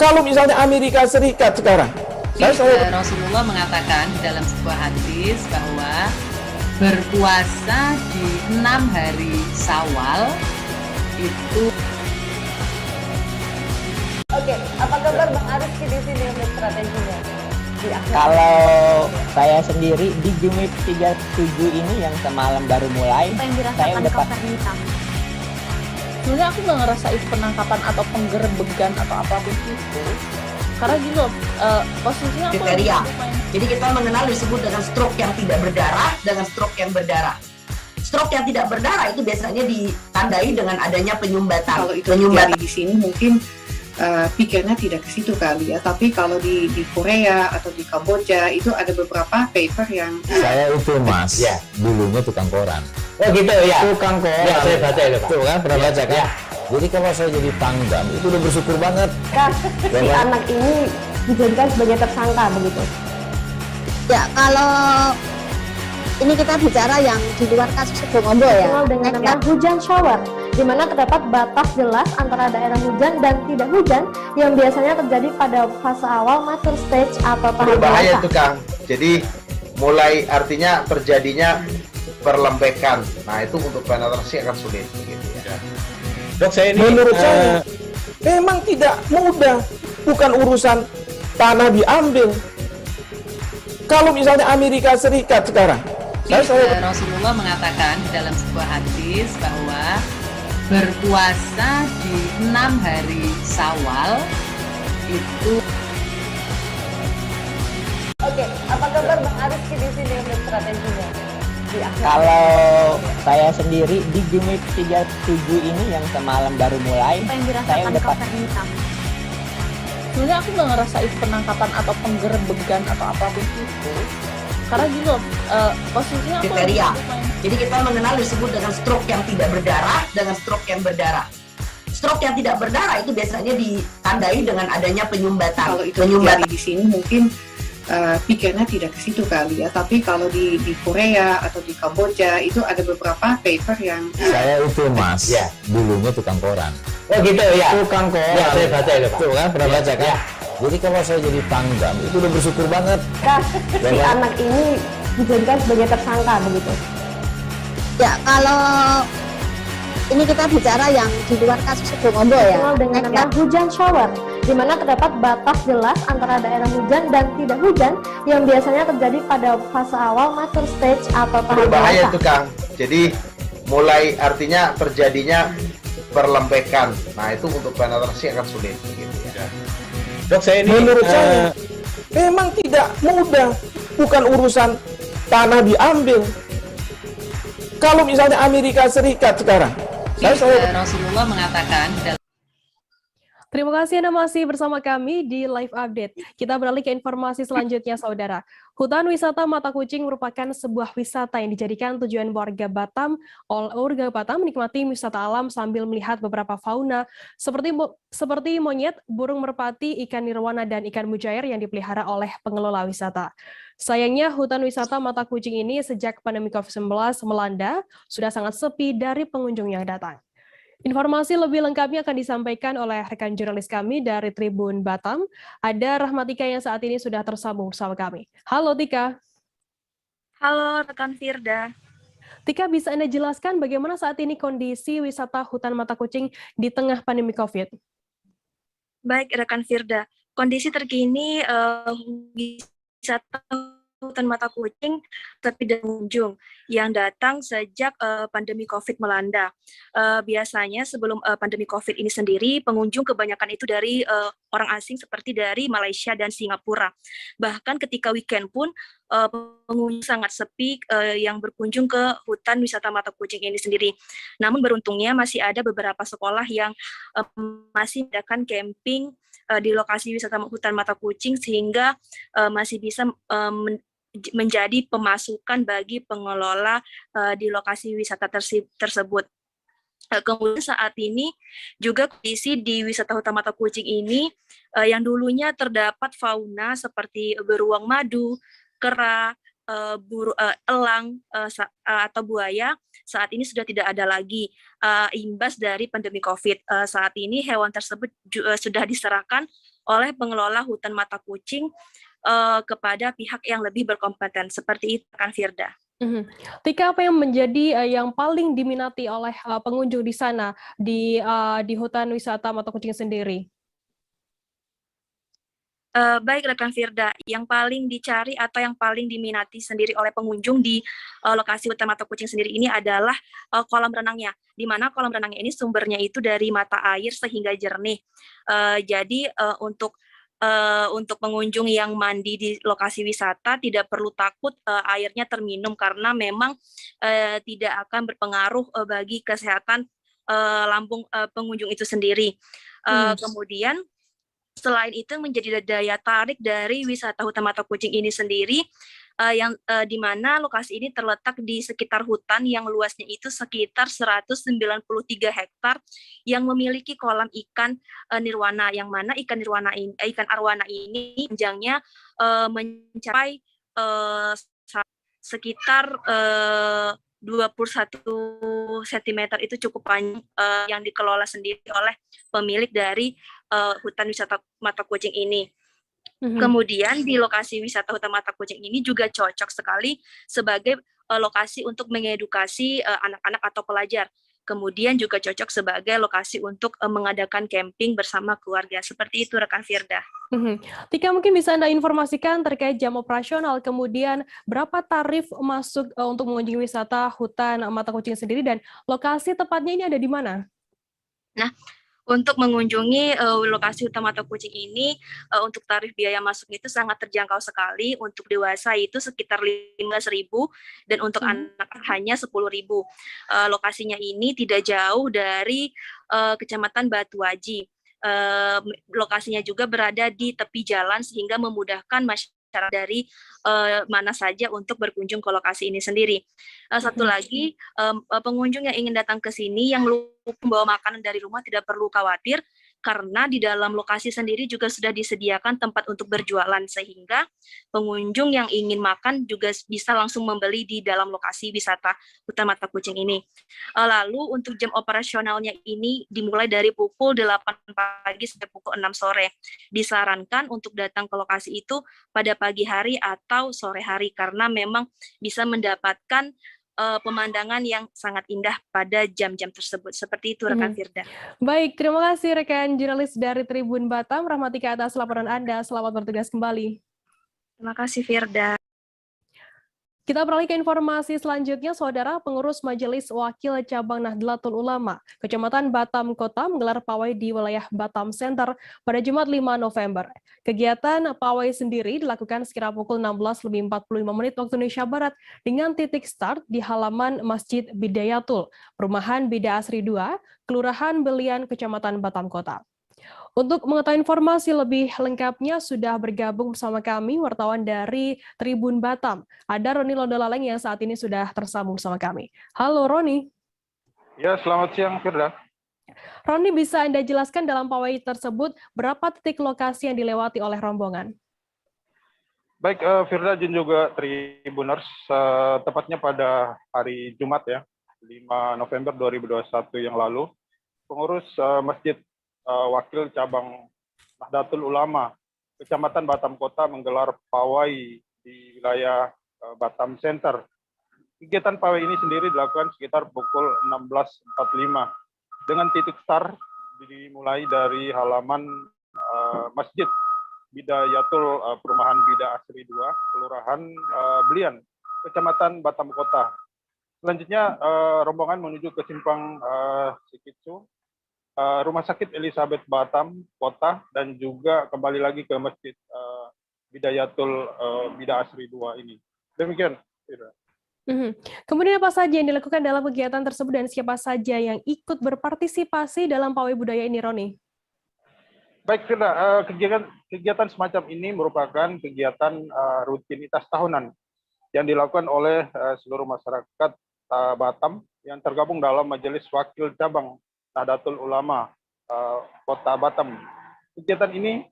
Kalau misalnya Amerika Serikat sekarang, Rasulullah mengatakan dalam sebuah hadis bahwa berpuasa di 6 hari Syawal itu. Oke, apa kabar Bang Ariski di sini untuk strateginya? Kalau saya sendiri di Jumip 37 ini yang semalam baru mulai, saya udah Sebenarnya aku nggak ngerasa itu penangkapan atau penggerbegan atau apapun itu. Karena gini loh, posisinya aku kriteria. Jadi kita mengenal disebut dengan stroke yang tidak berdarah dengan stroke yang berdarah. Stroke yang tidak berdarah itu biasanya ditandai dengan adanya penyumbatan. Kalau itu terjadi di sini mungkin pikirnya tidak ke situ kali ya, tapi kalau di Korea atau di Kamboja itu ada beberapa paper yang saya itu Mas, ya, dulunya tukang koran. Oh gitu ya. Tukang koran. Ya, saya baca itu Pak. Tuh kan, pernah baca kan? Ya. Jadi kalau saya jadi tanggam itu udah bersyukur banget. Si anak ini dijadikan sebagai tersangka begitu. Ya, kalau ini kita bicara yang di luar kasus Sebongombo ya. Dikenal dengan nama hujan shower, di mana terdapat batas jelas antara daerah hujan dan tidak hujan yang biasanya terjadi pada fase awal mature stage atau tahap berbahaya dewasa. itu Kang. Jadi mulai artinya terjadinya perlembekan. Nah itu untuk penetrasi akan sulit. Gitu ya. Dok, saya ini menurut saya memang tidak mudah, bukan urusan tanah diambil. Kalau misalnya Amerika Serikat sekarang, Rasulullah mengatakan dalam sebuah hadis bahwa berpuasa di 6 hari Syawal itu. Oke, apa kabar Bang Ariski di sini untuk strateginya? Kalau saya sendiri di Jumip 37 ini yang semalam baru mulai, saya udah Sebenarnya aku nggak ngerasa itu penangkapan atau penggerbegan atau apapun itu. Karena gini loh, posisinya aku kriteria. Jadi kita mengenal disebut dengan stroke yang tidak berdarah dengan stroke yang berdarah. Stroke yang tidak berdarah itu biasanya ditandai dengan adanya penyumbatan. Kalau itu terjadi di sini mungkin pikirnya tidak ke situ kali ya, tapi kalau di Korea atau di Kamboja itu ada beberapa paper yang saya itu Mas, ya, dulunya tukang koran. Oh gitu ya. Tukang koran. Ya, saya baca itu Pak. Tuh kan, pernah baca kan? Ya. Jadi kalau saya jadi tanggam itu udah bersyukur banget. Si anak ini dijadikan sebagai tersangka begitu. Ya, kalau ini kita bicara yang di luar kasus Sebongombo ya. Dikenal dengan nama hujan shower, di mana terdapat batas jelas antara daerah hujan dan tidak hujan yang biasanya terjadi pada fase awal mature stage atau tahap berbahaya dewasa. itu Kang. Jadi mulai artinya terjadinya perlembekan. Nah itu untuk penetrasi akan sulit. Gitu ya. Dok, saya ini menurut saya memang tidak mudah, bukan urusan tanah diambil. Kalau misalnya Amerika Serikat sekarang, Rasulullah mengatakan dalam. Terima kasih Anda masih bersama kami di Live Update. Kita beralih ke informasi selanjutnya, Saudara. Hutan wisata Mata Kucing merupakan sebuah wisata yang dijadikan tujuan warga Batam. Warga Batam menikmati wisata alam sambil melihat beberapa fauna seperti monyet, burung merpati, ikan nirwana, dan ikan mujair yang dipelihara oleh pengelola wisata. Sayangnya, hutan wisata Mata Kucing ini sejak pandemi COVID-19 melanda, sudah sangat sepi dari pengunjung yang datang. Informasi lebih lengkapnya akan disampaikan oleh rekan jurnalis kami dari Tribun Batam. Ada Rahmatika yang saat ini sudah tersambung bersama kami. Halo Tika. Halo rekan Firda. Tika, bisa Anda jelaskan bagaimana saat ini kondisi wisata hutan Mata Kucing di tengah pandemi COVID? Baik rekan Firda, kondisi terkini wisata hutan Mata Kucing tapi pengunjung yang datang sejak pandemi COVID melanda. Biasanya sebelum pandemi COVID ini sendiri, pengunjung kebanyakan itu dari orang asing seperti dari Malaysia dan Singapura. Bahkan ketika weekend pun pengunjung sangat sepi yang berkunjung ke hutan wisata Mata Kucing ini sendiri. Namun beruntungnya masih ada beberapa sekolah yang masih mengadakan camping di lokasi wisata hutan Mata Kucing sehingga masih bisa menjadi pemasukan bagi pengelola di lokasi wisata tersebut. Kemudian saat ini juga kondisi di wisata Hutan Mata Kucing ini yang dulunya terdapat fauna seperti beruang madu, kera, elang atau buaya, saat ini sudah tidak ada lagi imbas dari pandemi COVID. Saat ini hewan tersebut sudah diserahkan oleh pengelola Hutan Mata Kucing kepada pihak yang lebih berkompeten. Seperti itu kan, Firda. Tika, apa yang menjadi yang paling diminati oleh pengunjung di sana di Hutan Wisata Mata Kucing sendiri? Baik rekan Firda, yang paling dicari atau yang paling diminati sendiri oleh pengunjung di lokasi Hutan Mata Kucing sendiri ini adalah kolam renangnya, di mana kolam renangnya ini sumbernya itu dari mata air sehingga jernih. Jadi untuk pengunjung yang mandi di lokasi wisata tidak perlu takut airnya terminum, karena memang tidak akan berpengaruh bagi kesehatan lambung pengunjung itu sendiri. Kemudian selain itu menjadi daya tarik dari wisata Hutan Mata Kucing ini sendiri, yang di mana lokasi ini terletak di sekitar hutan yang luasnya itu sekitar 193 hektar yang memiliki kolam ikan nirwana, yang mana ikan arwana ini panjangnya mencapai sekitar 21 cm, itu cukup panjang, yang dikelola sendiri oleh pemilik dari Hutan Wisata Mata Kucing ini. Kemudian di lokasi wisata Hutan Mata Kucing ini juga cocok sekali sebagai lokasi untuk mengedukasi anak-anak atau pelajar. Kemudian juga cocok sebagai lokasi untuk mengadakan camping bersama keluarga. Seperti itu rekan Firda. Tika, mungkin bisa Anda informasikan terkait jam operasional, kemudian berapa tarif masuk untuk mengunjungi wisata Hutan Mata Kucing sendiri, dan lokasi tepatnya ini ada di mana? Nah, untuk mengunjungi lokasi Hutan Mata Kucing ini, untuk tarif biaya masuk itu sangat terjangkau sekali. Untuk dewasa itu sekitar 15.000 dan untuk anak hanya 10.000. Lokasinya ini tidak jauh dari Kecamatan Batuaji. Lokasinya juga berada di tepi jalan sehingga memudahkan masyarakat dari mana saja untuk berkunjung ke lokasi ini sendiri. Satu lagi, pengunjung yang ingin datang ke sini yang lupa membawa makanan dari rumah tidak perlu khawatir, karena di dalam lokasi sendiri juga sudah disediakan tempat untuk berjualan, sehingga pengunjung yang ingin makan juga bisa langsung membeli di dalam lokasi wisata Hutan Mata Kucing ini. Lalu untuk jam operasionalnya ini dimulai dari pukul 8 pagi sampai pukul 6 sore. Disarankan untuk datang ke lokasi itu pada pagi hari atau sore hari, karena memang bisa mendapatkan pemandangan yang sangat indah pada jam-jam tersebut. Seperti itu rekan Firda. Baik, terima kasih rekan jurnalis dari Tribun Batam, Rahmatika, atas laporan Anda. Selamat bertugas kembali. Terima kasih Firda. Kita beralih ke informasi selanjutnya, Saudara. Pengurus Majelis Wakil Cabang Nahdlatul Ulama Kecamatan Batam Kota menggelar pawai di wilayah Batam Center pada Jumat 5 November. Kegiatan pawai sendiri dilakukan sekira pukul 16.45 waktu Indonesia Barat dengan titik start di halaman Masjid Bidayatul, Perumahan Bida Asri 2, Kelurahan Belian, Kecamatan Batam Kota. Untuk mengetahui informasi lebih lengkapnya sudah bergabung bersama kami wartawan dari Tribun Batam. Ada Roni Londolaleng yang saat ini sudah tersambung bersama kami. Halo Roni. Ya, selamat siang Firda. Roni, bisa Anda jelaskan dalam pawai tersebut berapa titik lokasi yang dilewati oleh rombongan? Baik, Firda dan juga Tribuners, tepatnya pada hari Jumat ya, 5 November 2021 yang lalu, pengurus Masjid Wakil Cabang Nahdlatul Ulama Kecamatan Batam Kota menggelar pawai di wilayah Batam Center. Kegiatan pawai ini sendiri dilakukan sekitar pukul 16.45 dengan titik start dimulai dari halaman Masjid Bidayatul, Perumahan Bida Asri 2, Kelurahan Belian, Kecamatan Batam Kota. Selanjutnya rombongan menuju ke simpang Sikitsu, Rumah Sakit Elizabeth Batam Kota, dan juga kembali lagi ke Masjid Bidayatul Bida Asri 2 ini. Demikian. Kemudian apa saja yang dilakukan dalam kegiatan tersebut dan siapa saja yang ikut berpartisipasi dalam pawai budaya ini, Roni? Baik, Firda, kegiatan semacam ini merupakan kegiatan rutinitas tahunan yang dilakukan oleh seluruh masyarakat Batam yang tergabung dalam Majelis Wakil Cabang Nahdlatul Ulama Kota Batam. Kegiatan ini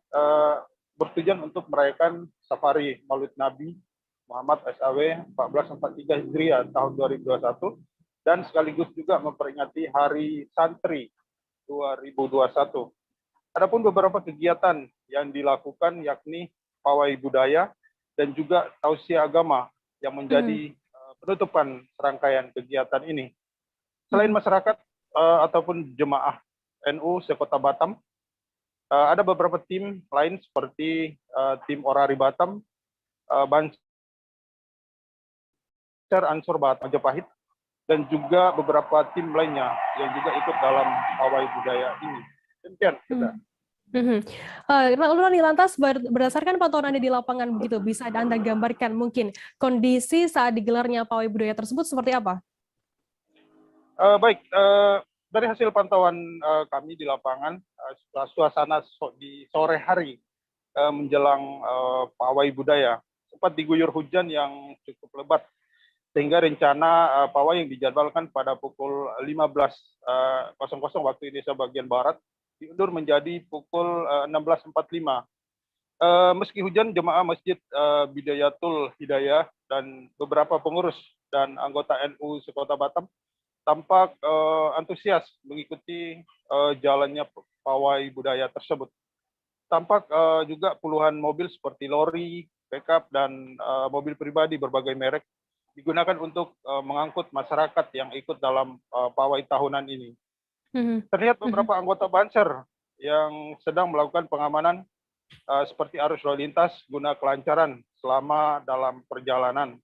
bertujuan untuk merayakan Safari Maulid Nabi Muhammad SAW 1443 Hijriah tahun 2021 dan sekaligus juga memperingati Hari Santri 2021. Adapun beberapa kegiatan yang dilakukan yakni pawai budaya dan juga tausiah agama yang menjadi penutupan serangkaian kegiatan ini. Selain masyarakat ataupun jemaah NU sekota Batam, ada beberapa tim lain seperti tim Orari Batam, Banser Ansor Batam Majapahit, dan juga beberapa tim lainnya yang juga ikut dalam pawai budaya ini. Demikian. Lalu Roni, lantas berdasarkan pantauan Anda di lapangan begitu, bisa Anda gambarkan mungkin kondisi saat digelarnya pawai budaya tersebut seperti apa? Baik, dari hasil pantauan kami di lapangan, suasana di sore hari menjelang pawai budaya sempat diguyur hujan yang cukup lebat, sehingga rencana pawai yang dijadwalkan pada pukul 15.00 waktu Indonesia bagian Barat diundur menjadi pukul 16.45. Meski hujan, jemaah Masjid Bidayatul Hidayah dan beberapa pengurus dan anggota NU sekota Batam tampak antusias mengikuti jalannya pawai budaya tersebut. Tampak juga puluhan mobil seperti lori, pickup, dan mobil pribadi berbagai merek digunakan untuk mengangkut masyarakat yang ikut dalam pawai tahunan ini. Terlihat beberapa anggota Banser yang sedang melakukan pengamanan seperti arus lalu lintas guna kelancaran selama dalam perjalanan.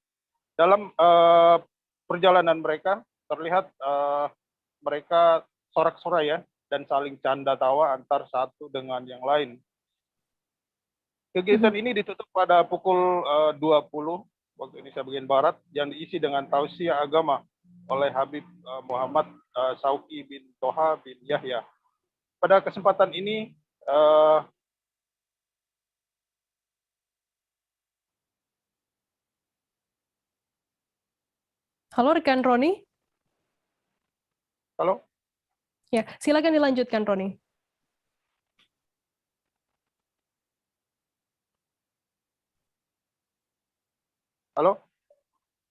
Dalam perjalanan mereka terlihat mereka sorak-sorai ya dan saling canda tawa antar satu dengan yang lain. Kegiatan ini ditutup pada pukul 20 waktu Indonesia bagian Barat yang diisi dengan tausiah agama oleh Habib Muhammad Sauki bin Toha bin Yahya. Pada kesempatan ini halo rekan Roni. Halo. Ya, silakan dilanjutkan Roni. Halo.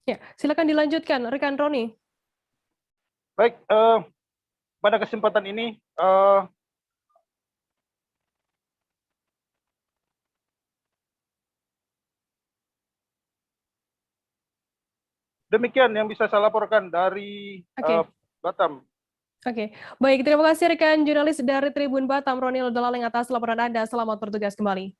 Ya, silakan dilanjutkan rekan Roni. Baik, pada kesempatan ini demikian yang bisa saya laporkan dari Batam. Oke, baik, terima kasih rekan jurnalis dari Tribun Batam, Roni Daleng atas laporan Anda. Selamat bertugas kembali.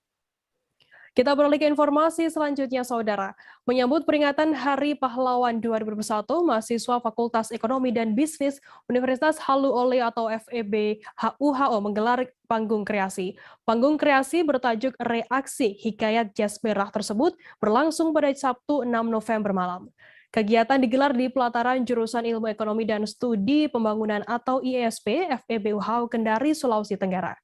Kita beralih ke informasi selanjutnya, Saudara. Menyambut peringatan Hari Pahlawan 2021, mahasiswa Fakultas Ekonomi dan Bisnis Universitas Halu Oleo atau FEB HUHO menggelar panggung kreasi. Panggung kreasi bertajuk Reaksi Hikayat Jas Merah tersebut berlangsung pada Sabtu 6 November malam. Kegiatan digelar di pelataran Jurusan Ilmu Ekonomi dan Studi Pembangunan atau IESP FEB HUHO Kendari, Sulawesi Tenggara.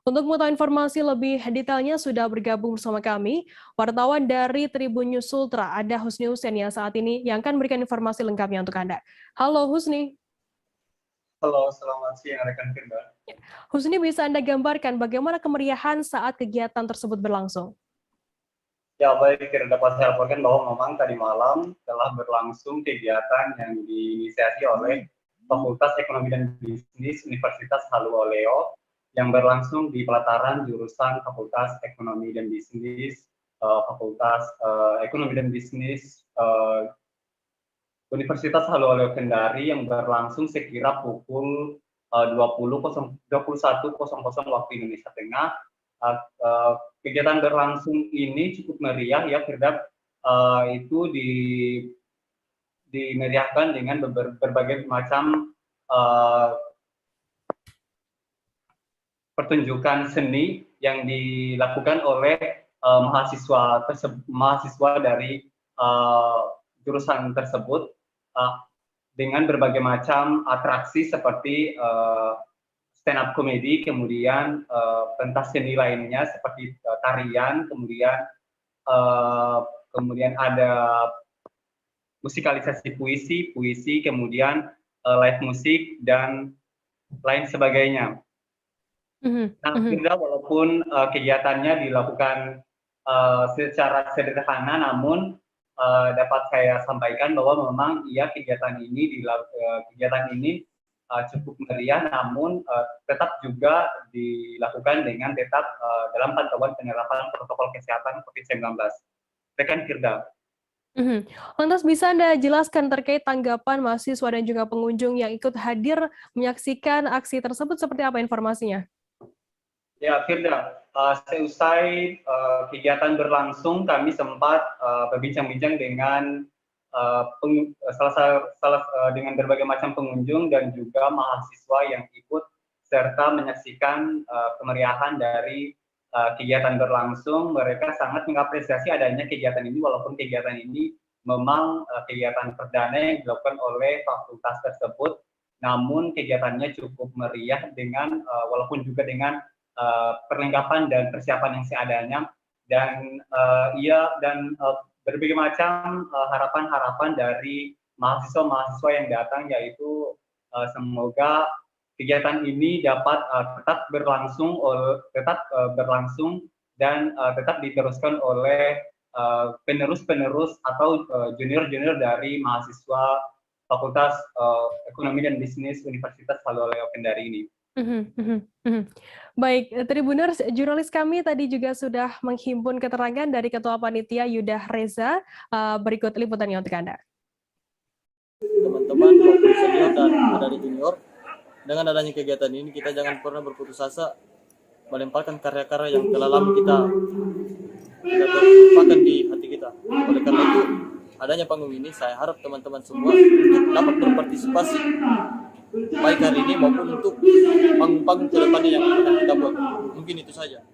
Untuk mengetahui informasi lebih detailnya sudah bergabung bersama kami, wartawan dari Tribun News Ultra, ada Husni Hussein yang saat ini yang akan memberikan informasi lengkapnya untuk Anda. Halo Husni. Halo, selamat siang rekan Firda. Husni, bisa Anda gambarkan bagaimana kemeriahan saat kegiatan tersebut berlangsung? Ya baik, dapat saya laporkan bahwa memang tadi malam telah berlangsung kegiatan yang diinisiasi oleh Fakultas Ekonomi dan Bisnis Universitas Halu Oleo yang berlangsung di pelataran jurusan Fakultas Ekonomi dan Bisnis, Fakultas Ekonomi dan Bisnis Universitas Halu Oleo Kendari yang berlangsung sekira pukul 21.00 waktu Indonesia Tengah. Kegiatan berlangsung ini cukup meriah ya, Firda, itu dimeriahkan dengan berbagai macam pertunjukan seni yang dilakukan oleh mahasiswa dari jurusan tersebut dengan berbagai macam atraksi seperti stand up comedy, kemudian pentas seni lainnya seperti tarian, kemudian ada musikalisasi puisi, kemudian live musik dan lain sebagainya. Nah, Firda, walaupun kegiatannya dilakukan secara sederhana, namun dapat saya sampaikan bahwa memang kegiatan ini cukup meriah, namun tetap juga dilakukan dengan tetap dalam pantauan penerapan protokol kesehatan COVID-19. Rekan Firda. Lantas bisa Anda jelaskan terkait tanggapan mahasiswa dan juga pengunjung yang ikut hadir menyaksikan aksi tersebut, seperti apa informasinya? Ya, Firda, seusai kegiatan berlangsung, kami sempat berbincang-bincang dengan dengan berbagai macam pengunjung dan juga mahasiswa yang ikut serta menyaksikan kemeriahan dari kegiatan berlangsung. Mereka sangat mengapresiasi adanya kegiatan ini, walaupun kegiatan ini memang kegiatan perdana yang dilakukan oleh fakultas tersebut, namun kegiatannya cukup meriah dengan walaupun juga dengan perlengkapan dan persiapan yang seadanya, dan berbagai macam harapan-harapan dari mahasiswa-mahasiswa yang datang, yaitu semoga kegiatan ini dapat tetap berlangsung dan tetap diteruskan oleh penerus-penerus atau junior-junior dari mahasiswa Fakultas Ekonomi dan Bisnis Universitas Haloleo Kendari ini. Baik, Tribuners, jurnalis kami tadi juga sudah menghimpun keterangan dari Ketua Panitia Yudah Reza. Berikut liputannya untuk Anda. Teman-teman maupun senior dan dari junior, dengan adanya kegiatan ini kita jangan pernah berputus asa melemparkan karya-karya yang telah lama kita terlupakan di hati kita. Oleh karena itu, adanya panggung ini saya harap teman-teman semua untuk dapat berpartisipasi baik hari ini maupun untuk panggung-panggung ke depannya yang akan kita buat. Mungkin itu saja.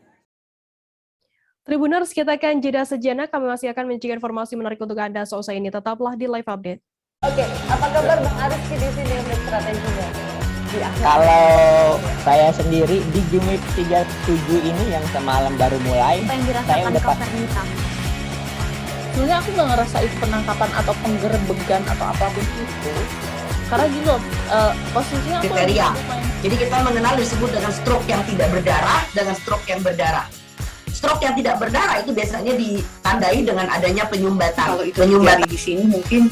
Tribuners, kita akan jeda sejenak. Kami masih akan mencari informasi menarik untuk Anda seusai ini. Tetaplah di Live Update. Oke, apa kabar Bang Ariski di sini untuk strateginya? Kalau saya sendiri di Jumip 37 ini yang semalam baru mulai, saya udah sebenarnya aku nggak ngerasa itu penangkapan atau penggerebegan atau apapun itu, karena gini loh, posisinya aku kriteria. Jadi kita mengenal disebut dengan stroke yang tidak berdarah dengan stroke yang berdarah. Stroke yang tidak berdarah itu biasanya ditandai dengan adanya penyumbatan. Kalau itu terjadi di sini mungkin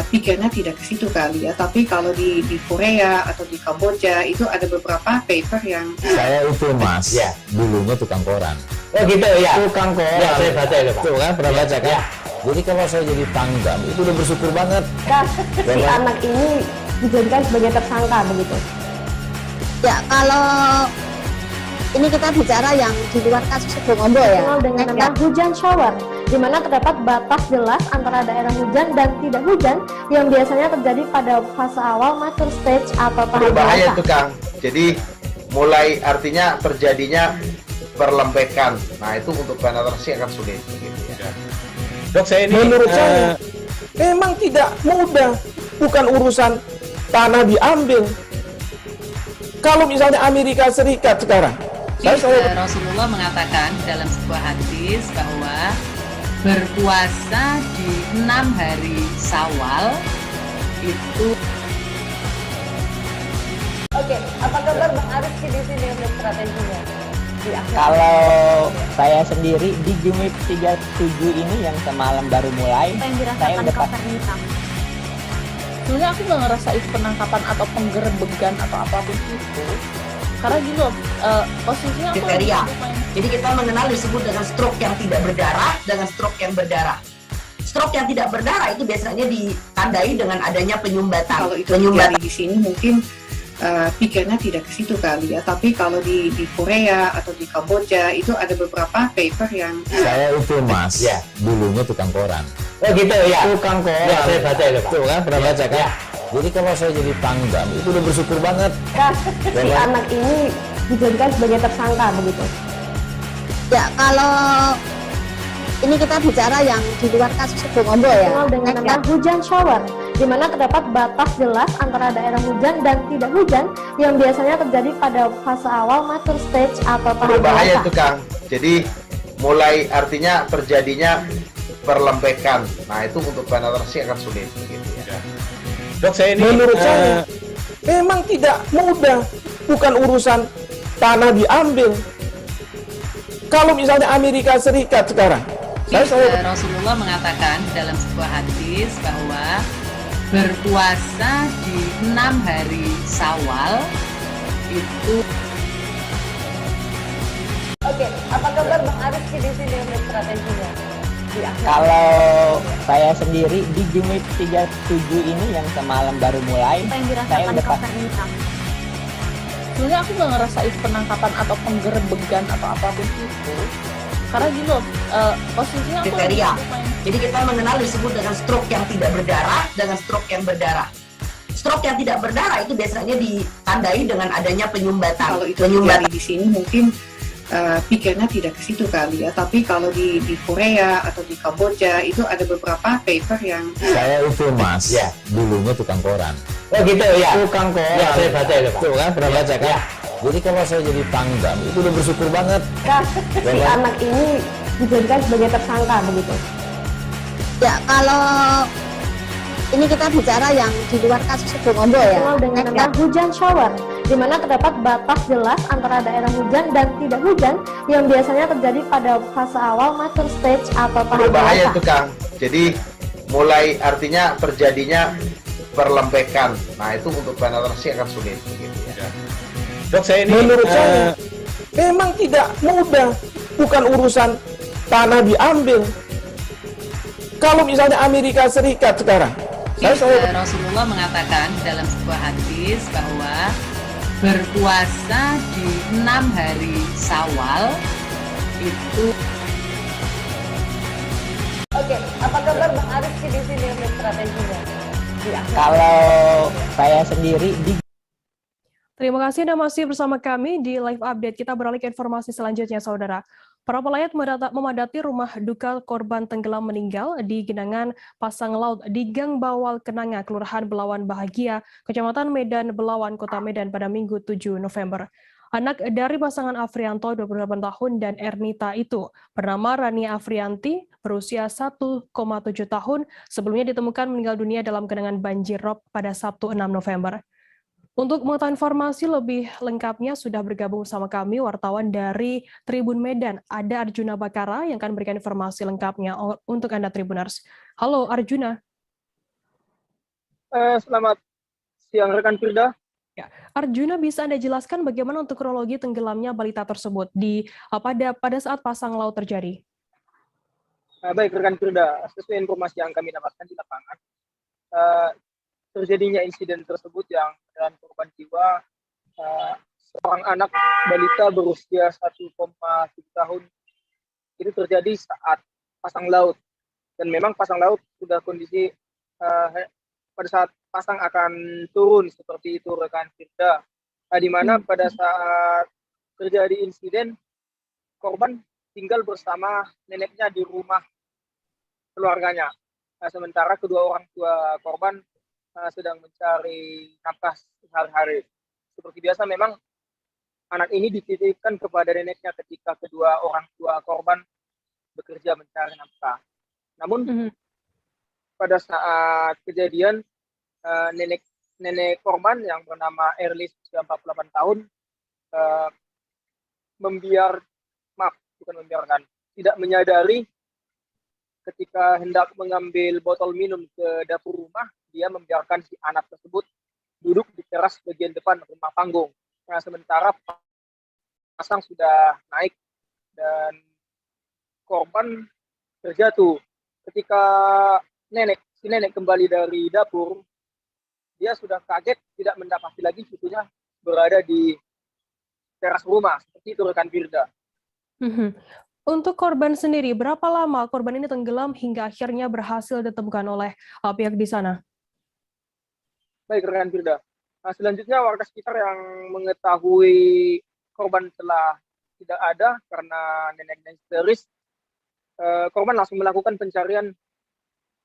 pikirnya tidak ke situ kali ya, tapi kalau di Korea atau di Kamboja itu ada beberapa paper yang saya itu Mas, ya, dulunya tukang koran. Oh gitu ya, tukang koran. Ya, saya baca itu Pak. Tuh kan, pernah baca kan? Ya. Jadi kalau saya jadi tanggam itu udah bersyukur banget. Si anak ini dijadikan sebagai tersangka begitu. Ya, kalau ini kita bicara yang di luar kasus Sebongombo ya. Dengan nama hujan shower, di mana terdapat batas jelas antara daerah hujan dan tidak hujan yang biasanya terjadi pada fase awal mature stage atau tahap berbahaya itu Kang. Jadi mulai artinya terjadinya perlembekan. Nah itu untuk penetrasi akan sulit. Begitu ya. Dok, saya ini menurut saya memang tidak mudah, bukan urusan tanah diambil. Kalau misalnya Amerika Serikat sekarang, Rasulullah mengatakan dalam sebuah hadis bahwa berpuasa di 6 hari Syawal itu. Oke, apa kabar Bang Ariski di sini untuk strateginya? Kalau saya sendiri di Jumip 37 ini yang semalam baru mulai, saya udah sebenarnya aku nggak ngerasa itu penangkapan atau penggerebegan atau apapun itu, karena gini loh, posisinya kriteria. Jadi kita mengenal disebut dengan stroke yang tidak berdarah dengan stroke yang berdarah. Stroke yang tidak berdarah itu biasanya ditandai dengan adanya penyumbatan. Kalau itu terjadi di sini mungkin pikirnya tidak ke situ kali ya, tapi kalau di Korea atau di Kamboja itu ada beberapa paper yang saya itu Mas, ya, dulunya tukang koran. Oh gitu ya, tukang koran. Ya, saya baca itu Pak. Tuh kan, pernah baca kan? Ya. Jadi kalau saya jadi tanggam itu udah bersyukur banget. Si anak ini dijadikan sebagai tersangka begitu. Ya, kalau ini kita bicara yang di luar kasus Sebongombo ya. Dengan nama hujan shower, di mana terdapat batas jelas antara daerah hujan dan tidak hujan yang biasanya terjadi pada fase awal mature stage atau tahap berbahaya itu Kang. Jadi mulai artinya terjadinya perlembekan. Nah, itu untuk penetrasi akan sulit begitu ya. Dok, saya ini menurut saya memang tidak mudah, bukan urusan tanah diambil. Kalau misalnya Amerika Serikat sekarang, Rasulullah mengatakan dalam sebuah hadis bahwa berpuasa di 6 hari Syawal itu. Oke, apa kabar Bang Arief di sini untuk strateginya? Kalau saya sendiri di Jumip 37 ini yang semalam baru mulai, saya udah sebenarnya aku nggak ngerasain penangkapan atau penggerebegan atau apapun itu, karena gini loh, posisinya aku kriteria. Jadi kita mengenal disebut dengan stroke yang tidak berdarah dengan stroke yang berdarah. Stroke yang tidak berdarah itu biasanya ditandai dengan adanya penyumbatan. Kalau itu terjadi di sini mungkin pikirnya tidak ke situ kali ya, tapi kalau di Korea atau di Kamboja itu ada beberapa paper yang saya itu mas, ya dulunya tukang koran. Oh gitu ya, Tukang koran. ya saya baca itu Pak. Tuh kan pernah baca kan? Ya. Jadi kalau saya jadi Pangdam itu udah bersyukur banget. Si anak ini dijadikan sebagai tersangka begitu. Ya, kalau ini kita bicara yang di luar kasus Kedung Ombo ya. Dikenal dengan nama hujan shower, di mana terdapat batas jelas antara daerah hujan dan tidak hujan yang biasanya terjadi pada fase awal mature stage atau tahap Berbahaya dewasa. itu Kang. Jadi mulai artinya terjadinya perlembekan. Nah, itu untuk penetrasi akan sulit begitu ya. Dok, saya ini menurut saya memang tidak mudah, bukan urusan tanah diambil. Kalau misalnya Amerika Serikat sekarang, Rasulullah mengatakan dalam sebuah hadis bahwa berpuasa di 6 hari Syawal itu. Oke, apa kabar Bang Arief di sini untuk strateginya? Kalau saya sendiri di Terima kasih Anda masih bersama kami di live update. Kita beralih ke informasi selanjutnya, Saudara. Para pelayat memadati rumah duka korban tenggelam meninggal di genangan pasang laut di Gang Bawal Kenanga, Kelurahan Belawan Bahagia, Kecamatan Medan Belawan, Kota Medan pada Minggu 7 November. Anak dari pasangan Afrianto 28 tahun dan Ernita itu bernama Rani Afrianti berusia 1,7 tahun sebelumnya ditemukan meninggal dunia dalam genangan banjir rob pada Sabtu 6 November. Untuk mengetahui informasi lebih lengkapnya sudah bergabung bersama kami wartawan dari Tribun Medan, ada Arjuna Bakara yang akan memberikan informasi lengkapnya untuk Anda Tribuners. Halo Arjuna. Selamat siang rekan Firda. Ya, Arjuna, bisa Anda jelaskan bagaimana untuk kronologi tenggelamnya balita tersebut pada saat pasang laut terjadi? Baik rekan Firda, sesuai informasi yang kami dapatkan di lapangan, terjadinya insiden tersebut yang dengan korban jiwa seorang anak balita berusia 1,7 tahun itu terjadi saat pasang laut, dan memang pasang laut sudah kondisi pada saat pasang akan turun seperti itu rekan Firda, di mana pada saat terjadi insiden korban tinggal bersama neneknya di rumah keluarganya, sementara kedua orang tua korban sedang mencari nafkah sehari-hari. Seperti biasa memang anak ini dititipkan kepada neneknya ketika kedua orang tua korban bekerja mencari nafkah. Namun pada saat kejadian nenek korban yang bernama Erlis usia 48 tahun tidak menyadari ketika hendak mengambil botol minum ke dapur rumah, dia membiarkan si anak tersebut duduk di teras bagian depan rumah panggung. Nah, sementara pasang sudah naik dan korban terjatuh. Ketika si nenek kembali dari dapur, dia sudah kaget tidak mendapati lagi cucunya berada di teras rumah. Seperti itu rekan Firda. Untuk korban sendiri, berapa lama korban ini tenggelam hingga akhirnya berhasil ditemukan oleh pihak di sana? Baik, rekan Firda. Nah, selanjutnya warga sekitar yang mengetahui korban telah tidak ada karena neneknya histeris, korban langsung melakukan pencarian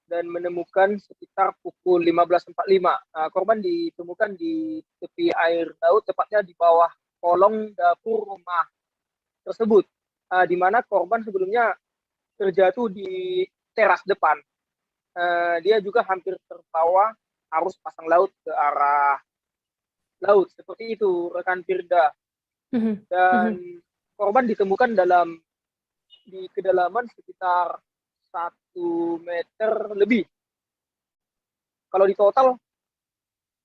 dan menemukan sekitar pukul 15.45. Korban ditemukan di tepi air laut, tepatnya di bawah kolong dapur rumah tersebut, di mana korban sebelumnya terjatuh di teras depan, dia juga hampir terbawa arus pasang laut ke arah laut, seperti itu rekan Firda. Dan korban ditemukan di kedalaman sekitar 1 meter lebih. Kalau di total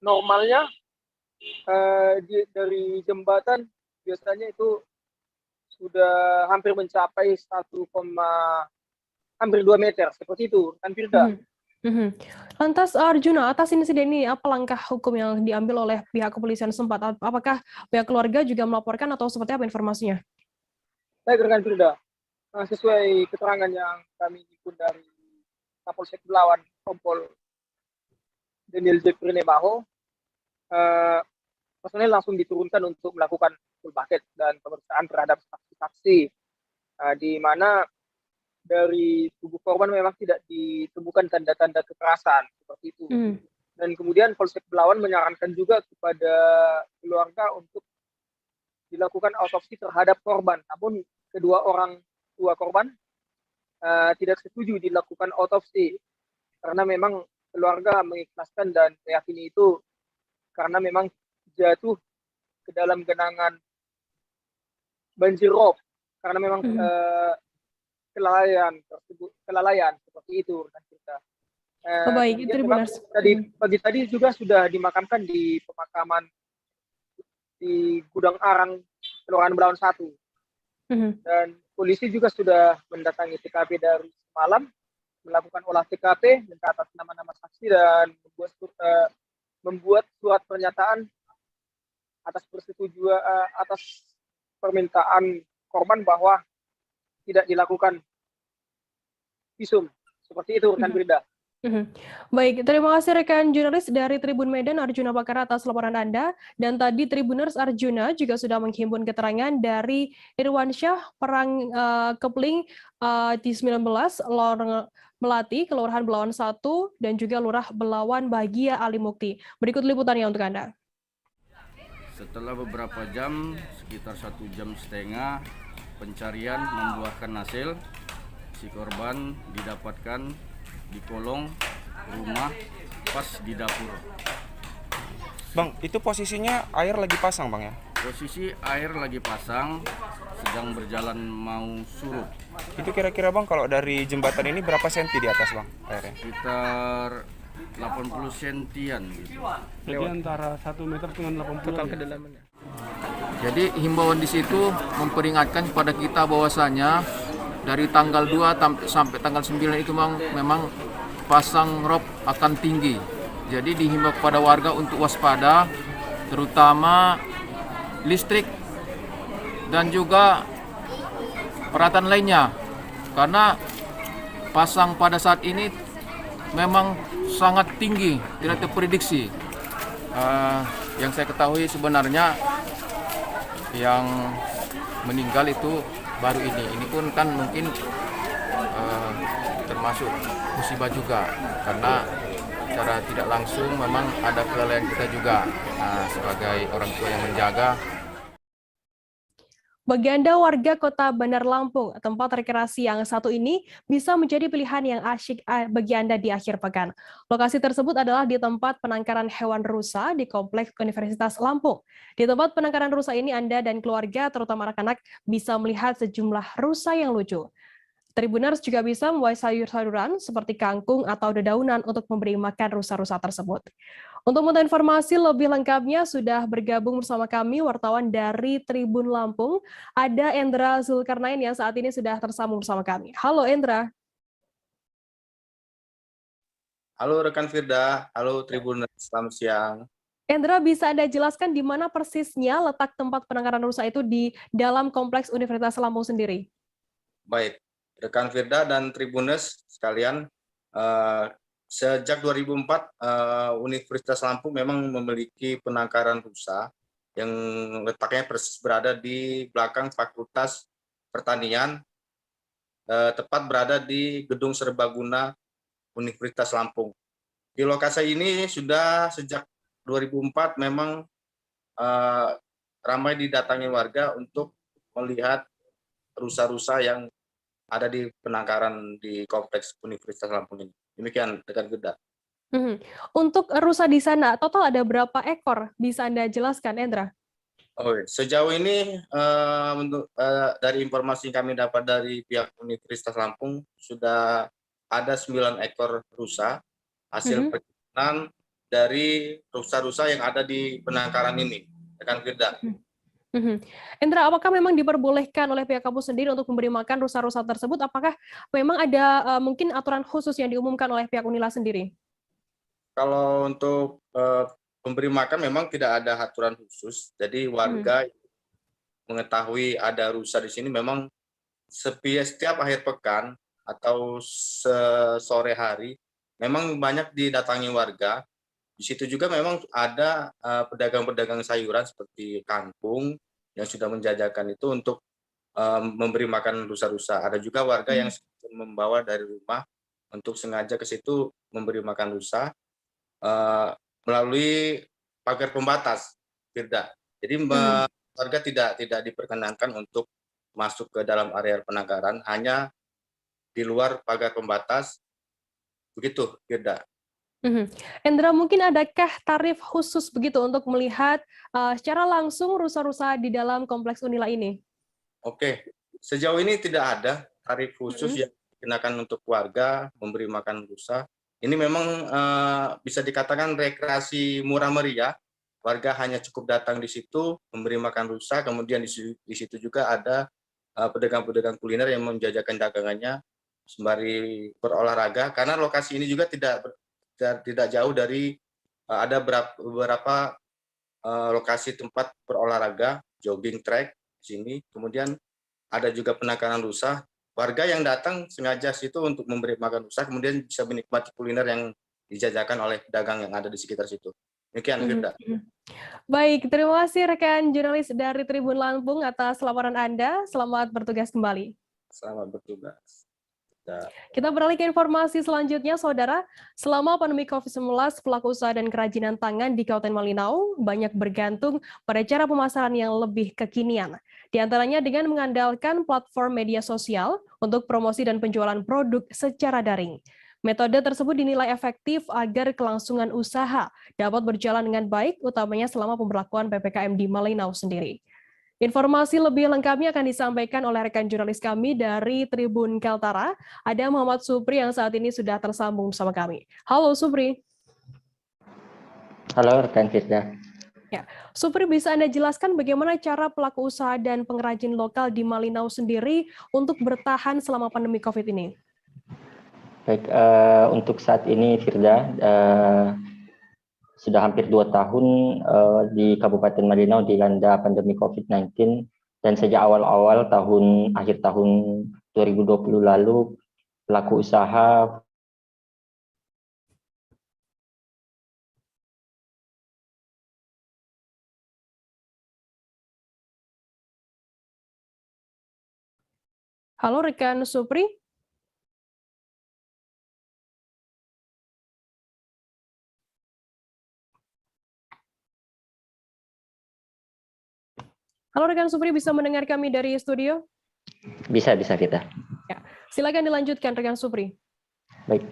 normalnya dari jembatan biasanya itu sudah hampir mencapai hampir 2 meter, seperti itu kan Firda. Lantas Arjuna, atas insiden ini apa langkah hukum yang diambil oleh pihak kepolisian setempat? Apakah pihak keluarga juga melaporkan atau seperti apa informasinya? Baik rekan Firda, sesuai keterangan yang kami himpun dari Kapolsek Belawan Kompol Daniel Jeffrey Nemaho, personel langsung diturunkan untuk melakukan full bucket dan pemeriksaan terhadap saksi-saksi, di mana dari tubuh korban memang tidak ditemukan tanda-tanda kekerasan seperti itu. Dan kemudian Polsek Belawan menyarankan juga kepada keluarga untuk dilakukan autopsi terhadap korban. Namun kedua orang tua korban tidak setuju dilakukan autopsi karena memang keluarga mengikhlaskan dan meyakini itu karena memang jatuh ke dalam genangan banjir rob karena memang kelalaian seperti itu kan kita. Baik, itu pagi tadi juga sudah dimakamkan di pemakaman di Gudang Arang, Kelurahan Belawan 1. Dan polisi juga sudah mendatangi TKP dari semalam, melakukan olah TKP, mencatat nama-nama saksi dan membuat surat pernyataan atas persetujuan atas permintaan korban bahwa tidak dilakukan visum. Seperti itu rekan Firda. Baik, terima kasih rekan jurnalis dari Tribun Medan Arjuna Bakara atas laporan Anda. Dan tadi Tribuners Arjuna juga sudah menghimpun keterangan dari Irwansyah Perang Kepling T19 Lorong Melati, Kelurahan Belawan 1, dan juga Lurah Belawan Bahagia Ali Mukti. Berikut liputannya untuk Anda. Setelah beberapa jam, sekitar 1,5 jam, pencarian membuahkan hasil. Si korban didapatkan di kolong rumah pas di dapur. Bang, itu posisinya air lagi pasang, Bang ya? Posisi air lagi pasang, sedang berjalan mau surut. Itu kira-kira Bang, kalau dari jembatan ini berapa senti di atas Bang airnya? Sekitar 80 sentian gitu. Jadi antara 1 meter dengan 80 total kedalamannya. Jadi himbauan di situ memperingatkan kepada kita bahwasanya dari tanggal 2 sampai tanggal 9 itu memang pasang rob akan tinggi. Jadi dihimbau kepada warga untuk waspada, terutama listrik dan juga peralatan lainnya. Karena pasang pada saat ini memang sangat tinggi, tidak terprediksi. Yang saya ketahui sebenarnya yang meninggal itu baru ini. Ini pun kan mungkin termasuk musibah juga karena secara tidak langsung memang ada kelalaian kita juga sebagai orang tua yang menjaga. Bagi Anda warga Kota Bandar Lampung, tempat rekreasi yang satu ini bisa menjadi pilihan yang asyik bagi Anda di akhir pekan. Lokasi tersebut adalah di tempat penangkaran hewan rusa di Kompleks Universitas Lampung. Di tempat penangkaran rusa ini Anda dan keluarga, terutama anak-anak, bisa melihat sejumlah rusa yang lucu. Tribuners juga bisa membawa sayur-sayuran seperti kangkung atau dedaunan untuk memberi makan rusa-rusa tersebut. Untuk mengetahui informasi lebih lengkapnya sudah bergabung bersama kami wartawan dari Tribun Lampung, ada Endra Zulkarnain yang saat ini sudah tersambung bersama kami. Halo Endra. Halo rekan Firda, halo Tribuners, selamat siang. Endra, bisa Anda jelaskan di mana persisnya letak tempat penangkaran rusa itu di dalam Kompleks Universitas Lampung sendiri? Baik, rekan Firda dan Tribuners sekalian, sejak 2004 Universitas Lampung memang memiliki penangkaran rusa yang letaknya persis berada di belakang Fakultas Pertanian, tepat berada di Gedung Serbaguna Universitas Lampung. Di lokasi ini sudah sejak 2004 memang ramai didatangi warga untuk melihat rusa-rusa yang ada di penangkaran di kompleks Universitas Lampung ini. Demikian rekan Firda. Untuk rusa di sana, total ada berapa ekor? Bisa Anda jelaskan, Endra? Sejauh ini dari informasi yang kami dapat dari pihak Universitas Lampung sudah ada 9 ekor rusa hasil perkebunan dari rusa-rusa yang ada di penangkaran ini, rekan Firda. Endra, apakah memang diperbolehkan oleh pihak kampus sendiri untuk memberi makan rusa-rusa tersebut? Apakah memang ada mungkin aturan khusus yang diumumkan oleh pihak Unila sendiri? Kalau untuk memberi makan memang tidak ada aturan khusus. Jadi warga mengetahui ada rusa di sini memang setiap akhir pekan atau sore hari memang banyak didatangi warga. Di situ juga memang ada pedagang-pedagang sayuran seperti kangkung yang sudah menjajakan itu untuk memberi makan rusa-rusa. Ada juga warga yang membawa dari rumah untuk sengaja ke situ memberi makan rusa melalui pagar pembatas, Firda. Jadi warga tidak diperkenankan untuk masuk ke dalam area penangkaran, hanya di luar pagar pembatas. Begitu, Firda. Endra, mungkin adakah tarif khusus begitu untuk melihat secara langsung rusa-rusa di dalam kompleks Unila ini? Oke, sejauh ini tidak ada tarif khusus yang dikenakan untuk warga memberi makan rusa. Ini memang bisa dikatakan rekreasi murah meriah. Warga hanya cukup datang di situ memberi makan rusa, kemudian di situ juga ada pedagang-pedagang kuliner yang menjajakan dagangannya sembari berolahraga. Karena lokasi ini juga tidak jauh dari ada beberapa lokasi tempat berolahraga, jogging track di sini. Kemudian ada juga penangkaran rusa. Warga yang datang sengaja situ untuk memberi makan rusa, kemudian bisa menikmati kuliner yang dijajakan oleh pedagang yang ada di sekitar situ. Demikian, Firda. Baik, terima kasih rekan jurnalis dari Tribun Lampung atas laporan Anda. Selamat bertugas kembali. Selamat bertugas. Kita beralih ke informasi selanjutnya, Saudara. Selama pandemi COVID-19, pelaku usaha dan kerajinan tangan di Kabupaten Malinau banyak bergantung pada cara pemasaran yang lebih kekinian. Di antaranya dengan mengandalkan platform media sosial untuk promosi dan penjualan produk secara daring. Metode tersebut dinilai efektif agar kelangsungan usaha dapat berjalan dengan baik, utamanya selama pemberlakuan PPKM di Malinau sendiri. Informasi lebih lengkapnya akan disampaikan oleh rekan jurnalis kami dari Tribun Kaltara. Ada Muhammad Supri yang saat ini sudah tersambung bersama kami. Halo Supri. Halo rekan Firda. Ya, Supri, bisa Anda jelaskan bagaimana cara pelaku usaha dan pengrajin lokal di Malinau sendiri untuk bertahan selama pandemi COVID ini? Baik, untuk saat ini Firda, sudah hampir 2 tahun di Kabupaten Malinau dilanda pandemi COVID-19, dan sejak awal-awal akhir tahun 2020 lalu pelaku usaha Halo rekan Supri. Halo rekan Supri, bisa mendengar kami dari studio? Bisa kita. Ya, silakan dilanjutkan rekan Supri. Baik,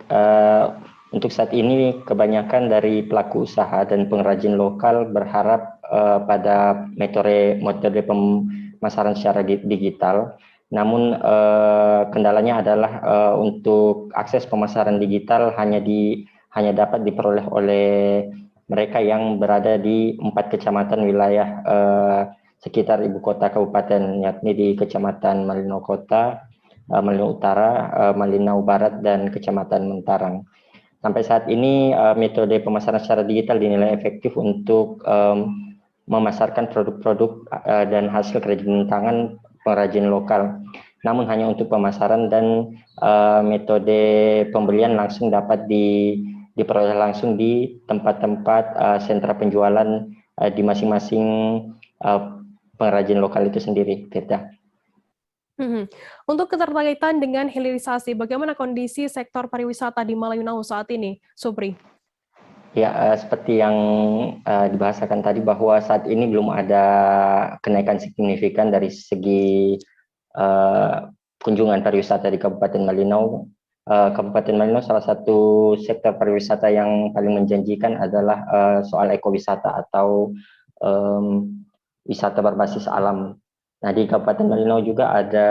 untuk saat ini kebanyakan dari pelaku usaha dan pengrajin lokal berharap pada metode pemasaran secara digital. Namun kendalanya adalah untuk akses pemasaran digital hanya dapat diperoleh oleh mereka yang berada di 4 kecamatan wilayah sekitar ibu kota kabupaten, yakni di Kecamatan Malinau Kota, Malinau Utara, Malinau Barat, dan Kecamatan Mentarang. Sampai saat ini metode pemasaran secara digital dinilai efektif untuk memasarkan produk-produk dan hasil kerajinan tangan pengrajin lokal. Namun hanya untuk pemasaran, dan metode pembelian langsung dapat diperoleh langsung di tempat-tempat sentra penjualan di masing-masing pengrajin lokal itu sendiri, Firda. Untuk keterkaitan dengan hilirisasi, bagaimana kondisi sektor pariwisata di Malinau saat ini, Supri? Ya, seperti yang dibahasakan tadi bahwa saat ini belum ada kenaikan signifikan dari segi kunjungan pariwisata di Kabupaten Malinau. Kabupaten Malinau salah satu sektor pariwisata yang paling menjanjikan adalah soal ekowisata atau wisata berbasis alam. Nah, di Kabupaten Malinau juga ada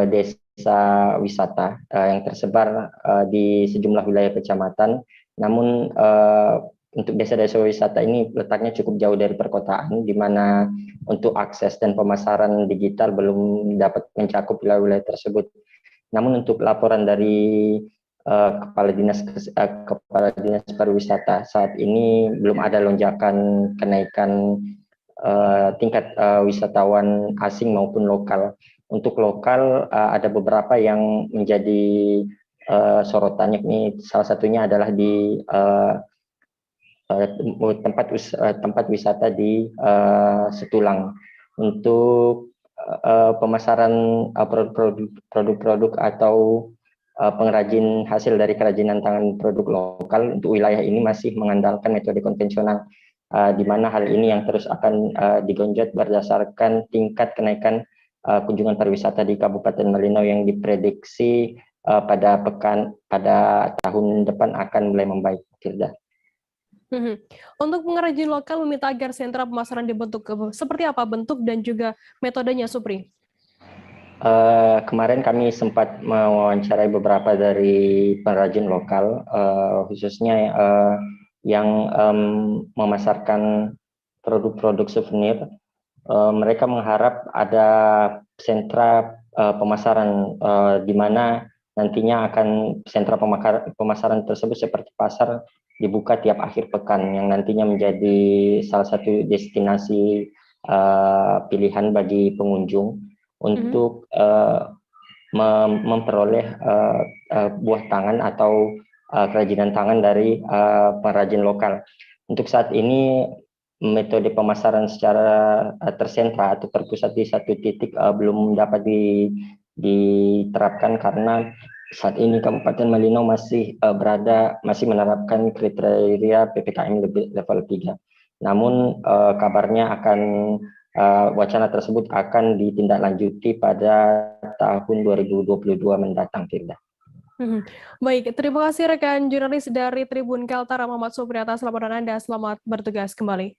desa wisata yang tersebar di sejumlah wilayah kecamatan. Namun untuk desa-desa wisata ini letaknya cukup jauh dari perkotaan, di mana untuk akses dan pemasaran digital belum dapat mencakup wilayah-wilayah tersebut. Namun untuk laporan dari Kepala Dinas Pariwisata saat ini belum ada lonjakan kenaikan tingkat wisatawan asing maupun lokal. Untuk lokal ada beberapa yang menjadi sorotannya, ini salah satunya adalah di tempat wisata di Setulang. Untuk pemasaran produk-produk atau pengrajin hasil dari kerajinan tangan produk lokal, untuk wilayah ini masih mengandalkan metode konvensional, di mana hal ini yang terus akan digenjot berdasarkan tingkat kenaikan kunjungan pariwisata di Kabupaten Malinau yang diprediksi pada tahun depan akan mulai membaik, Tirda. Untuk pengrajin lokal meminta agar sentra pemasaran dibentuk, seperti apa bentuk dan juga metodenya, Supri? Kemarin kami sempat mewawancarai beberapa dari pengrajin lokal, khususnya yang memasarkan produk-produk souvenir. Mereka mengharap ada sentra pemasaran di mana nantinya akan sentra pemasaran tersebut seperti pasar dibuka tiap akhir pekan, yang nantinya menjadi salah satu destinasi pilihan bagi pengunjung untuk memperoleh buah tangan atau kerajinan tangan dari pengrajin lokal. Untuk saat ini metode pemasaran secara tersentra atau terpusat di satu titik belum dapat diterapkan karena saat ini Kabupaten Malinau masih menerapkan kriteria PPKM level 3. Namun kabarnya wacana tersebut akan ditindaklanjuti pada tahun 2022 mendatang, Firda. Baik, terima kasih rekan jurnalis dari Tribun Kaltara Muhammad Supri atas laporan Anda. Selamat bertugas kembali.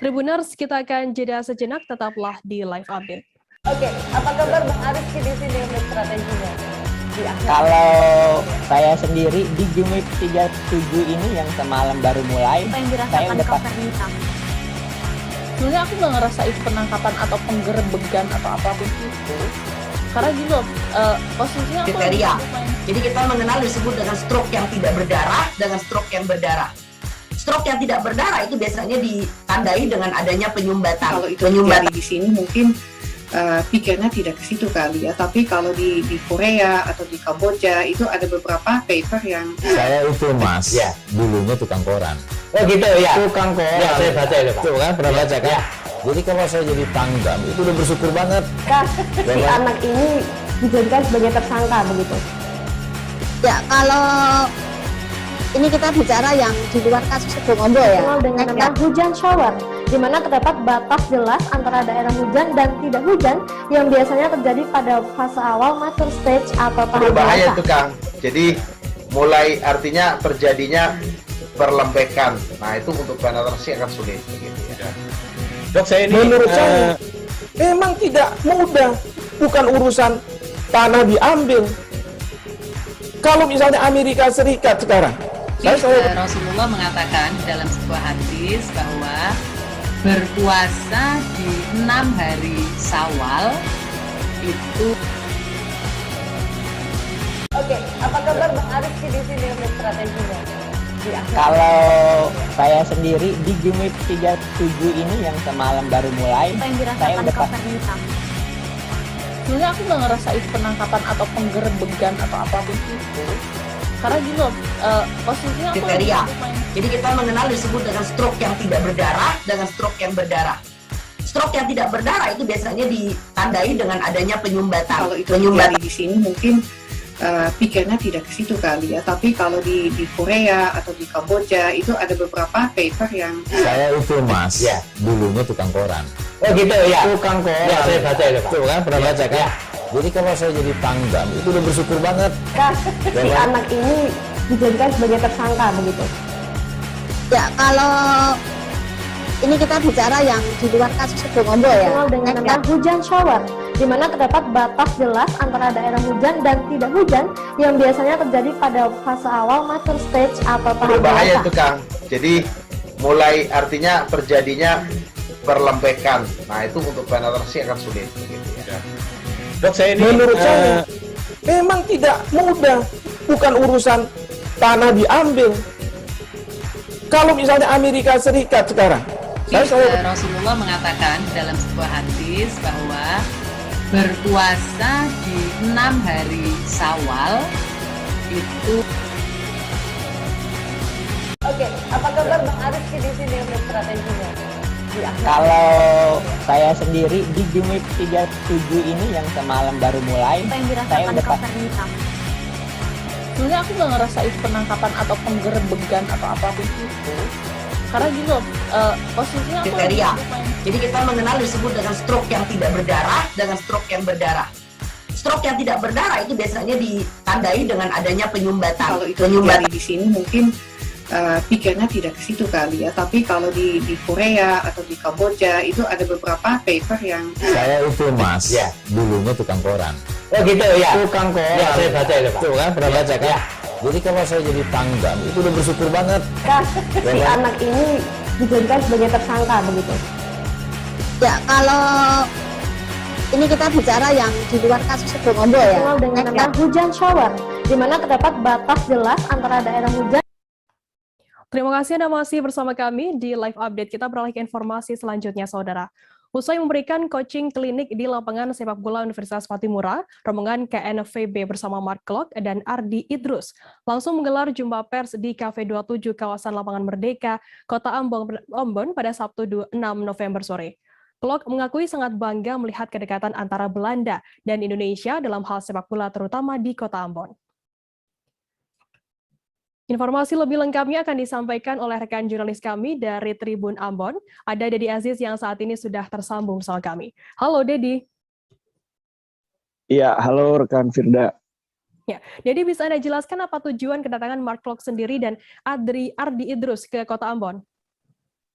Tribuners, kita akan jeda sejenak, tetaplah di live update. Oke, apa kabar Bang Ariski di sini untuk strateginya? Kalau saya sendiri di Gimik 37 ini yang semalam baru mulai, saya udah sebenarnya aku nggak ngerasa itu penangkapan atau penggerbegan atau apapun itu, karena gini loh, posisinya aku kriteria. Jadi kita mengenal disebut dengan stroke yang tidak berdarah dengan stroke yang berdarah. Stroke yang tidak berdarah itu biasanya ditandai dengan adanya penyumbatan. Kalau itu terjadi di sini mungkin pikirnya tidak ke situ kali ya, tapi kalau di Korea atau di Kamboja itu ada beberapa paper yang saya itu Mas, ya, dulunya tukang koran. Oh gitu ya. Tukang koran. Ya, saya baca itu, Pak. Tuh kan, pernah baca kan? Ya. Jadi kalau saya jadi tanggam itu udah bersyukur banget. Si anak ini dijadikan sebagai tersangka begitu. Ya, kalau ini kita bicara yang di luar kasus Sebongombo ya. Dengan nama hujan shower, di mana terdapat batas jelas antara daerah hujan dan tidak hujan yang biasanya terjadi pada fase awal mature stage atau tahap berbahaya dewasa. itu Kang. Jadi mulai artinya terjadinya perlembekan. Nah itu untuk penetrasi akan sulit begitu ya. Dok, saya ini menurut saya memang tidak mudah, bukan urusan tanah diambil. Kalau misalnya Amerika Serikat sekarang, Rasulullah mengatakan dalam sebuah hadis bahwa berpuasa di 6 hari Syawal itu. Oke, apa kabar Bang Ariski di sini untuk strateginya? Kalau saya sendiri di Gimik 37 ini yang semalam baru mulai, saya udah sebenarnya aku nggak ngerasa itu penangkapan atau penggerbegan atau apapun itu, karena gini loh, posisinya aku kriteria. Jadi kita mengenal disebut dengan stroke yang tidak berdarah dengan stroke yang berdarah. Stroke yang tidak berdarah itu biasanya ditandai dengan adanya penyumbatan. Kalau itu terjadi di sini mungkin pikirnya tidak ke situ kali ya, tapi kalau di Korea atau di Kamboja itu ada beberapa paper yang saya itu Mas, ya, dulunya tukang koran. Oh gitu ya. Tukang koran. Ya, saya baca itu, Pak. Tuh kan, pernah baca kan? Jadi kalau saya jadi Pangdam itu udah bersyukur banget. Si anak ini dijadikan sebagai tersangka begitu. Ya, kalau ini kita bicara yang di luar kasus Sebongombo ya. Dengan nama hujan shower, di mana terdapat batas jelas antara daerah hujan dan tidak hujan yang biasanya terjadi pada fase awal mature stage atau tahap Berbahaya dewasa. itu Kang. Jadi mulai artinya terjadinya perlembekan. Nah itu untuk penetrasi akan sulit. Begitu, ya. Dok, saya ini menurut saya memang tidak mudah. Bukan urusan tanah diambil. Kalau misalnya Amerika Serikat sekarang, Rasulullah mengatakan dalam sebuah hadis bahwa berpuasa di 6 hari Syawal itu. Oke, apa kabar Bang Ariski di sini untuk strateginya? Kalau saya sendiri di Jumip 37 ini yang semalam baru mulai, saya udah Sebenarnya aku nggak ngerasa itu penangkapan atau penggerebegan atau apapun itu. Karena gitu, posisinya aku kriteria. Jadi kita mengenal disebut dengan stroke yang tidak berdarah dengan stroke yang berdarah. Stroke yang tidak berdarah itu biasanya ditandai dengan adanya penyumbatan. Kalau itu terjadi di sini mungkin pikirnya tidak ke situ kali ya, tapi kalau di Korea atau di Kamboja itu ada beberapa paper yang Saya itu Mas, ya, dulunya tukang koran. Oh gitu ya. Tukang koran. Ya, saya baca itu, Pak. Tuh kan, pernah baca kan? Jadi kalau saya jadi Pangdam itu udah bersyukur banget. Si anak ini dijadikan sebagai tersangka begitu. Ya, kalau ini kita bicara yang di luar kasus Sebongombo ya. Dengan nama hujan shower, di mana terdapat batas jelas antara daerah hujan. Terima kasih Anda masih bersama kami di Live Update. Kita beralih ke informasi selanjutnya, Saudara. Usai memberikan coaching klinik di lapangan sepak bola Universitas Patimura, rombongan KNVB bersama Mark Klok dan Ardi Idrus langsung menggelar jumpa pers di Cafe 27 kawasan Lapangan Merdeka, Kota Ambon pada Sabtu 6 November sore. Klok mengakui sangat bangga melihat kedekatan antara Belanda dan Indonesia dalam hal sepak bola terutama di Kota Ambon. Informasi lebih lengkapnya akan disampaikan oleh rekan jurnalis kami dari Tribun Ambon. Ada Dedi Aziz yang saat ini sudah tersambung bersama kami. Halo Dedi. Iya, halo rekan Firda. Ya, Dedi bisa Anda jelaskan apa tujuan kedatangan Mark Klok sendiri dan Ardi Idrus ke Kota Ambon?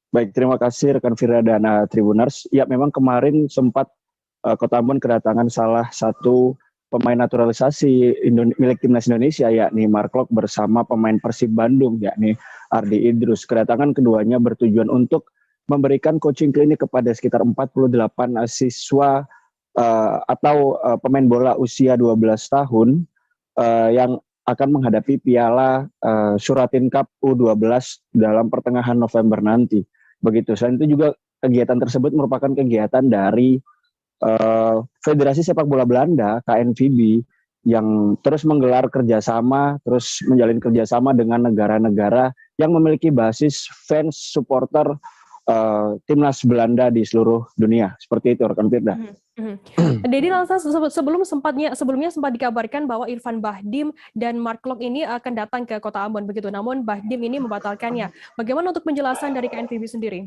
Baik, terima kasih rekan Firda dan Tribuners. Ya, memang kemarin sempat Kota Ambon kedatangan salah satu pemain naturalisasi milik timnas Indonesia, yakni Mark Klok bersama pemain Persib Bandung, yakni Ardi Idrus. Kedatangan keduanya bertujuan untuk memberikan coaching klinik kepada sekitar 48 siswa atau pemain bola usia 12 tahun yang akan menghadapi Piala Suratin Cup U12 dalam pertengahan November nanti. Begitu. Selain itu juga kegiatan tersebut merupakan kegiatan dari Federasi Sepak Bola Belanda (KNVB) yang terus menggelar kerjasama, terus menjalin kerjasama dengan negara-negara yang memiliki basis fans supporter timnas Belanda di seluruh dunia. Seperti itu, rekan Firda. Dedi, sebelumnya sempat dikabarkan bahwa Irfan Bahdim dan Mark Klok ini akan datang ke Kota Ambon begitu. Namun Bahdim ini membatalkannya. Bagaimana untuk penjelasan dari KNVB sendiri?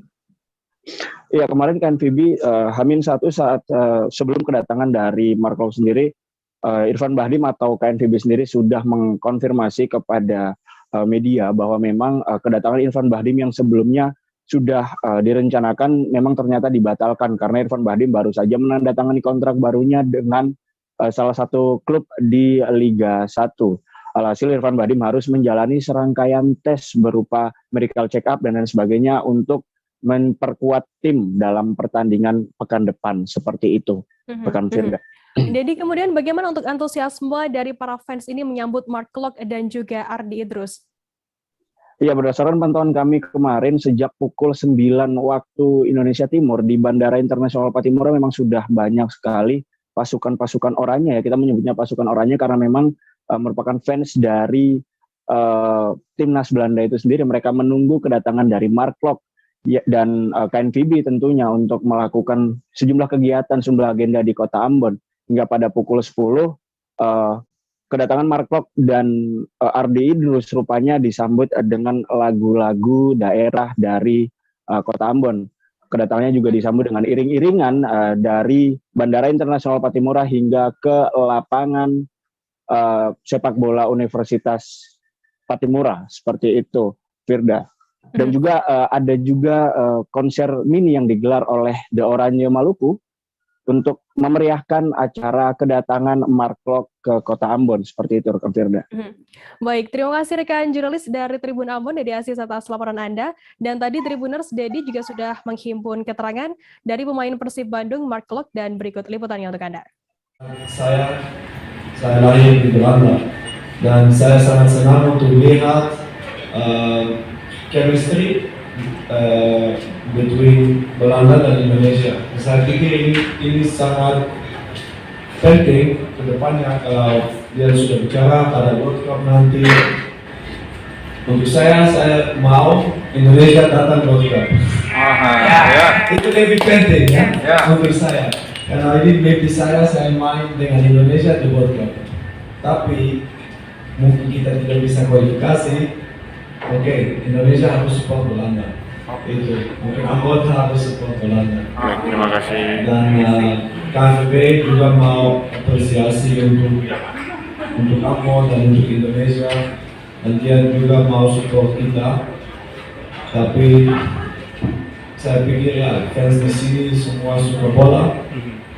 Iya, kemarin KNVB H-1 saat sebelum kedatangan dari Mark Klok sendiri, Irfan Bahdim atau KNVB sendiri sudah mengkonfirmasi kepada media bahwa memang kedatangan Irfan Bahdim yang sebelumnya sudah direncanakan memang ternyata dibatalkan karena Irfan Bahdim baru saja menandatangani kontrak barunya dengan salah satu klub di Liga 1. Alhasil Irfan Bahdim harus menjalani serangkaian tes berupa medical check up dan lain sebagainya untuk memperkuat tim dalam pertandingan pekan depan, seperti itu, rekan Firda. Jadi kemudian bagaimana untuk antusiasme dari para fans ini menyambut Mark Klok dan juga Ardi Idrus? Iya, berdasarkan pantauan kami kemarin sejak pukul 9 waktu Indonesia Timur di Bandara Internasional Patimura memang sudah banyak sekali pasukan-pasukan oranye, ya kita menyebutnya pasukan oranye karena memang merupakan fans dari timnas Belanda itu sendiri. Mereka menunggu kedatangan dari Mark Klok dan KNVB tentunya untuk melakukan sejumlah kegiatan, sejumlah agenda di Kota Ambon. Hingga pada pukul 10 kedatangan Mark Klok dan Ardi Idrus rupanya disambut dengan lagu-lagu daerah dari Kota Ambon. kedatangannya juga disambut dengan iring-iringan dari Bandara Internasional Pattimura hingga ke lapangan sepak bola Universitas Pattimura, seperti itu, Firda. Dan juga ada juga konser mini yang digelar oleh The Oranye Maluku untuk memeriahkan acara kedatangan Mark Klok ke Kota Ambon, seperti itu, rekan Firda. Baik, terima kasih rekan jurnalis dari Tribun Ambon, Dedi Aziz atas laporan Anda. Dan tadi Tribuners, Dedi juga sudah menghimpun keterangan dari pemain Persib Bandung, Mark Klok, dan berikut liputannya untuk Anda. Saya lahir di Belanda, dan saya sangat senang untuk melihat chemistry between Belanda dan Indonesia. Saya pikir ini sangat penting ke depannya kalau dia sudah bicara pada World Cup nanti. Untuk saya mau Indonesia datang World Cup. Itu lebih penting ya untuk saya. Karena ini mimpi saya main dengan Indonesia di World Cup. Tapi mungkin kita tidak bisa kualifikasi. Oke, Indonesia harus support Belanda. Itu mungkin Ambon harus support Belanda. Terima kasih. Dan KFB juga mau apresiasi untuk Ambon dan untuk Indonesia, dan dia juga mau support kita. Tapi saya pikir ya fans di sini semua suka bola,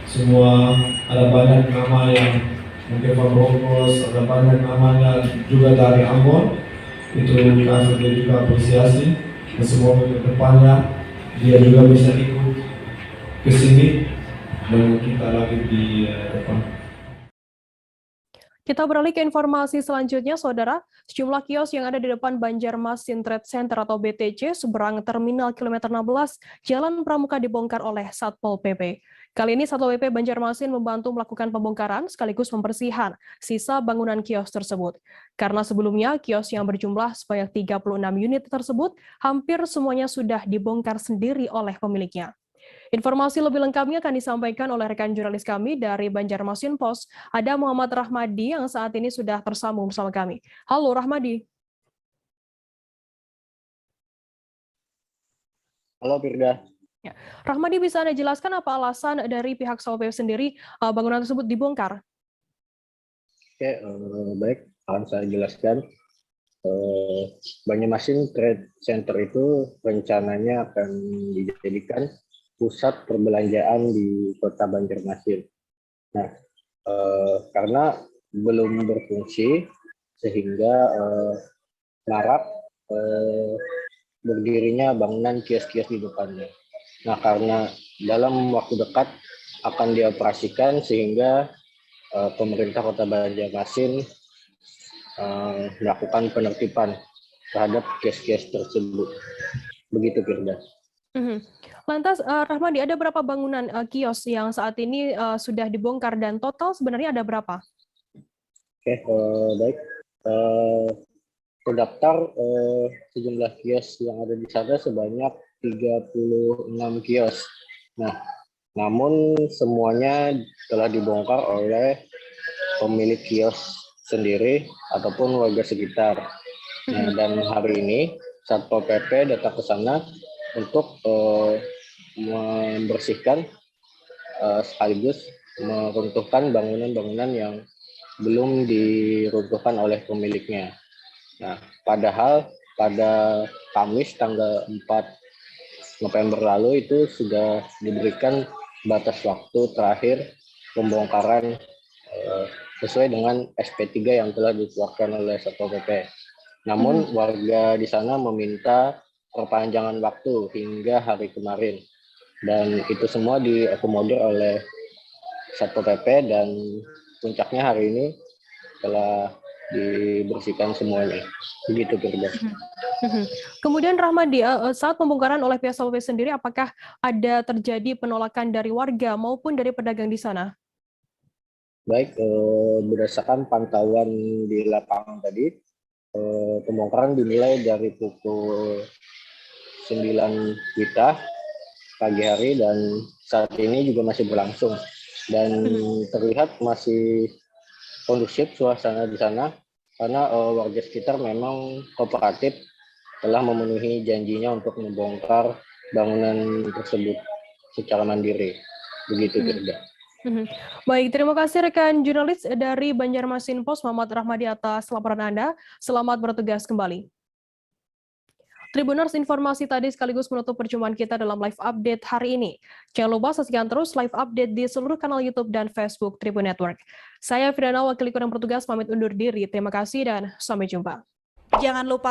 semua ada banyak nama yang mungkin Van Bronckhorst, ada banyak namanya juga dari Ambon. Itu KFB juga apresiasi, dan semoga ke depannya dia juga bisa ikut ke sini dan kita lagi di depan. Kita beralih ke informasi selanjutnya, Saudara. Sejumlah kios yang ada di depan Banjarmasin Trade Center atau BTC seberang Terminal Kilometer 16 Jalan Pramuka dibongkar oleh Satpol PP. Kali ini Satpol PP Banjarmasin membantu melakukan pembongkaran sekaligus pembersihan sisa bangunan kios tersebut. Karena sebelumnya kios yang berjumlah sebanyak 36 unit tersebut hampir semuanya sudah dibongkar sendiri oleh pemiliknya. Informasi lebih lengkapnya akan disampaikan oleh rekan jurnalis kami dari Banjarmasin Post. Ada Muhammad Rahmadi yang saat ini sudah tersambung bersama kami. Halo Rahmadi. Halo Firda. Ya. Rahmadi, bisa Anda jelaskan apa alasan dari pihak Satpol PP sendiri bangunan tersebut dibongkar? Oke, baik, akan saya jelaskan. Banjarmasin Trade Center itu rencananya akan dijadikan pusat perbelanjaan di Kota Banjarmasin. Nah, karena belum berfungsi sehingga marak berdirinya bangunan kios-kios di depannya. Nah, karena dalam waktu dekat akan dioperasikan sehingga pemerintah Kota Banjarmasin melakukan penertiban terhadap kios-kios tersebut. Begitu, Firda. Lantas, Rahmadi, ada berapa bangunan kios yang saat ini sudah dibongkar dan total sebenarnya ada berapa? Oke, baik. Terdaftar sejumlah kios yang ada di sana sebanyak 36 kios. Nah, namun semuanya telah dibongkar oleh pemilik kios sendiri ataupun warga sekitar. Nah, dan hari ini Satpol PP datang ke sana untuk membersihkan sekaligus meruntuhkan bangunan-bangunan yang belum diruntuhkan oleh pemiliknya. Nah, padahal pada Kamis tanggal 4 November lalu itu sudah diberikan batas waktu terakhir pembongkaran sesuai dengan SP3 yang telah dikeluarkan oleh Satpol PP. Namun warga di sana meminta perpanjangan waktu hingga hari kemarin, dan itu semua diakomodir oleh Satpol PP dan puncaknya hari ini telah dibersihkan semuanya. Begitu, Firda. Kemudian Rahmadi, saat pembongkaran oleh pihak Satpol PP sendiri, apakah ada terjadi penolakan dari warga maupun dari pedagang di sana? Baik, berdasarkan pantauan di lapangan tadi, pembongkaran dimulai dari pukul 9 WITA pagi hari dan saat ini juga masih berlangsung, dan terlihat masih kondusif suasana di sana karena warga sekitar memang kooperatif telah memenuhi janjinya untuk membongkar bangunan tersebut secara mandiri. Begitu Firda. Baik, terima kasih rekan jurnalis dari Banjarmasin Post Muhammad Rahmadi atas laporan Anda. Selamat bertugas kembali. Tribuners, informasi tadi sekaligus menutup perjumpaan kita dalam live update hari ini. Jangan lupa saksikan terus live update di seluruh kanal YouTube dan Facebook Tribun Network. Saya Firdana, wakil kurang bertugas, pamit undur diri. Terima kasih dan sampai jumpa. Jangan lupa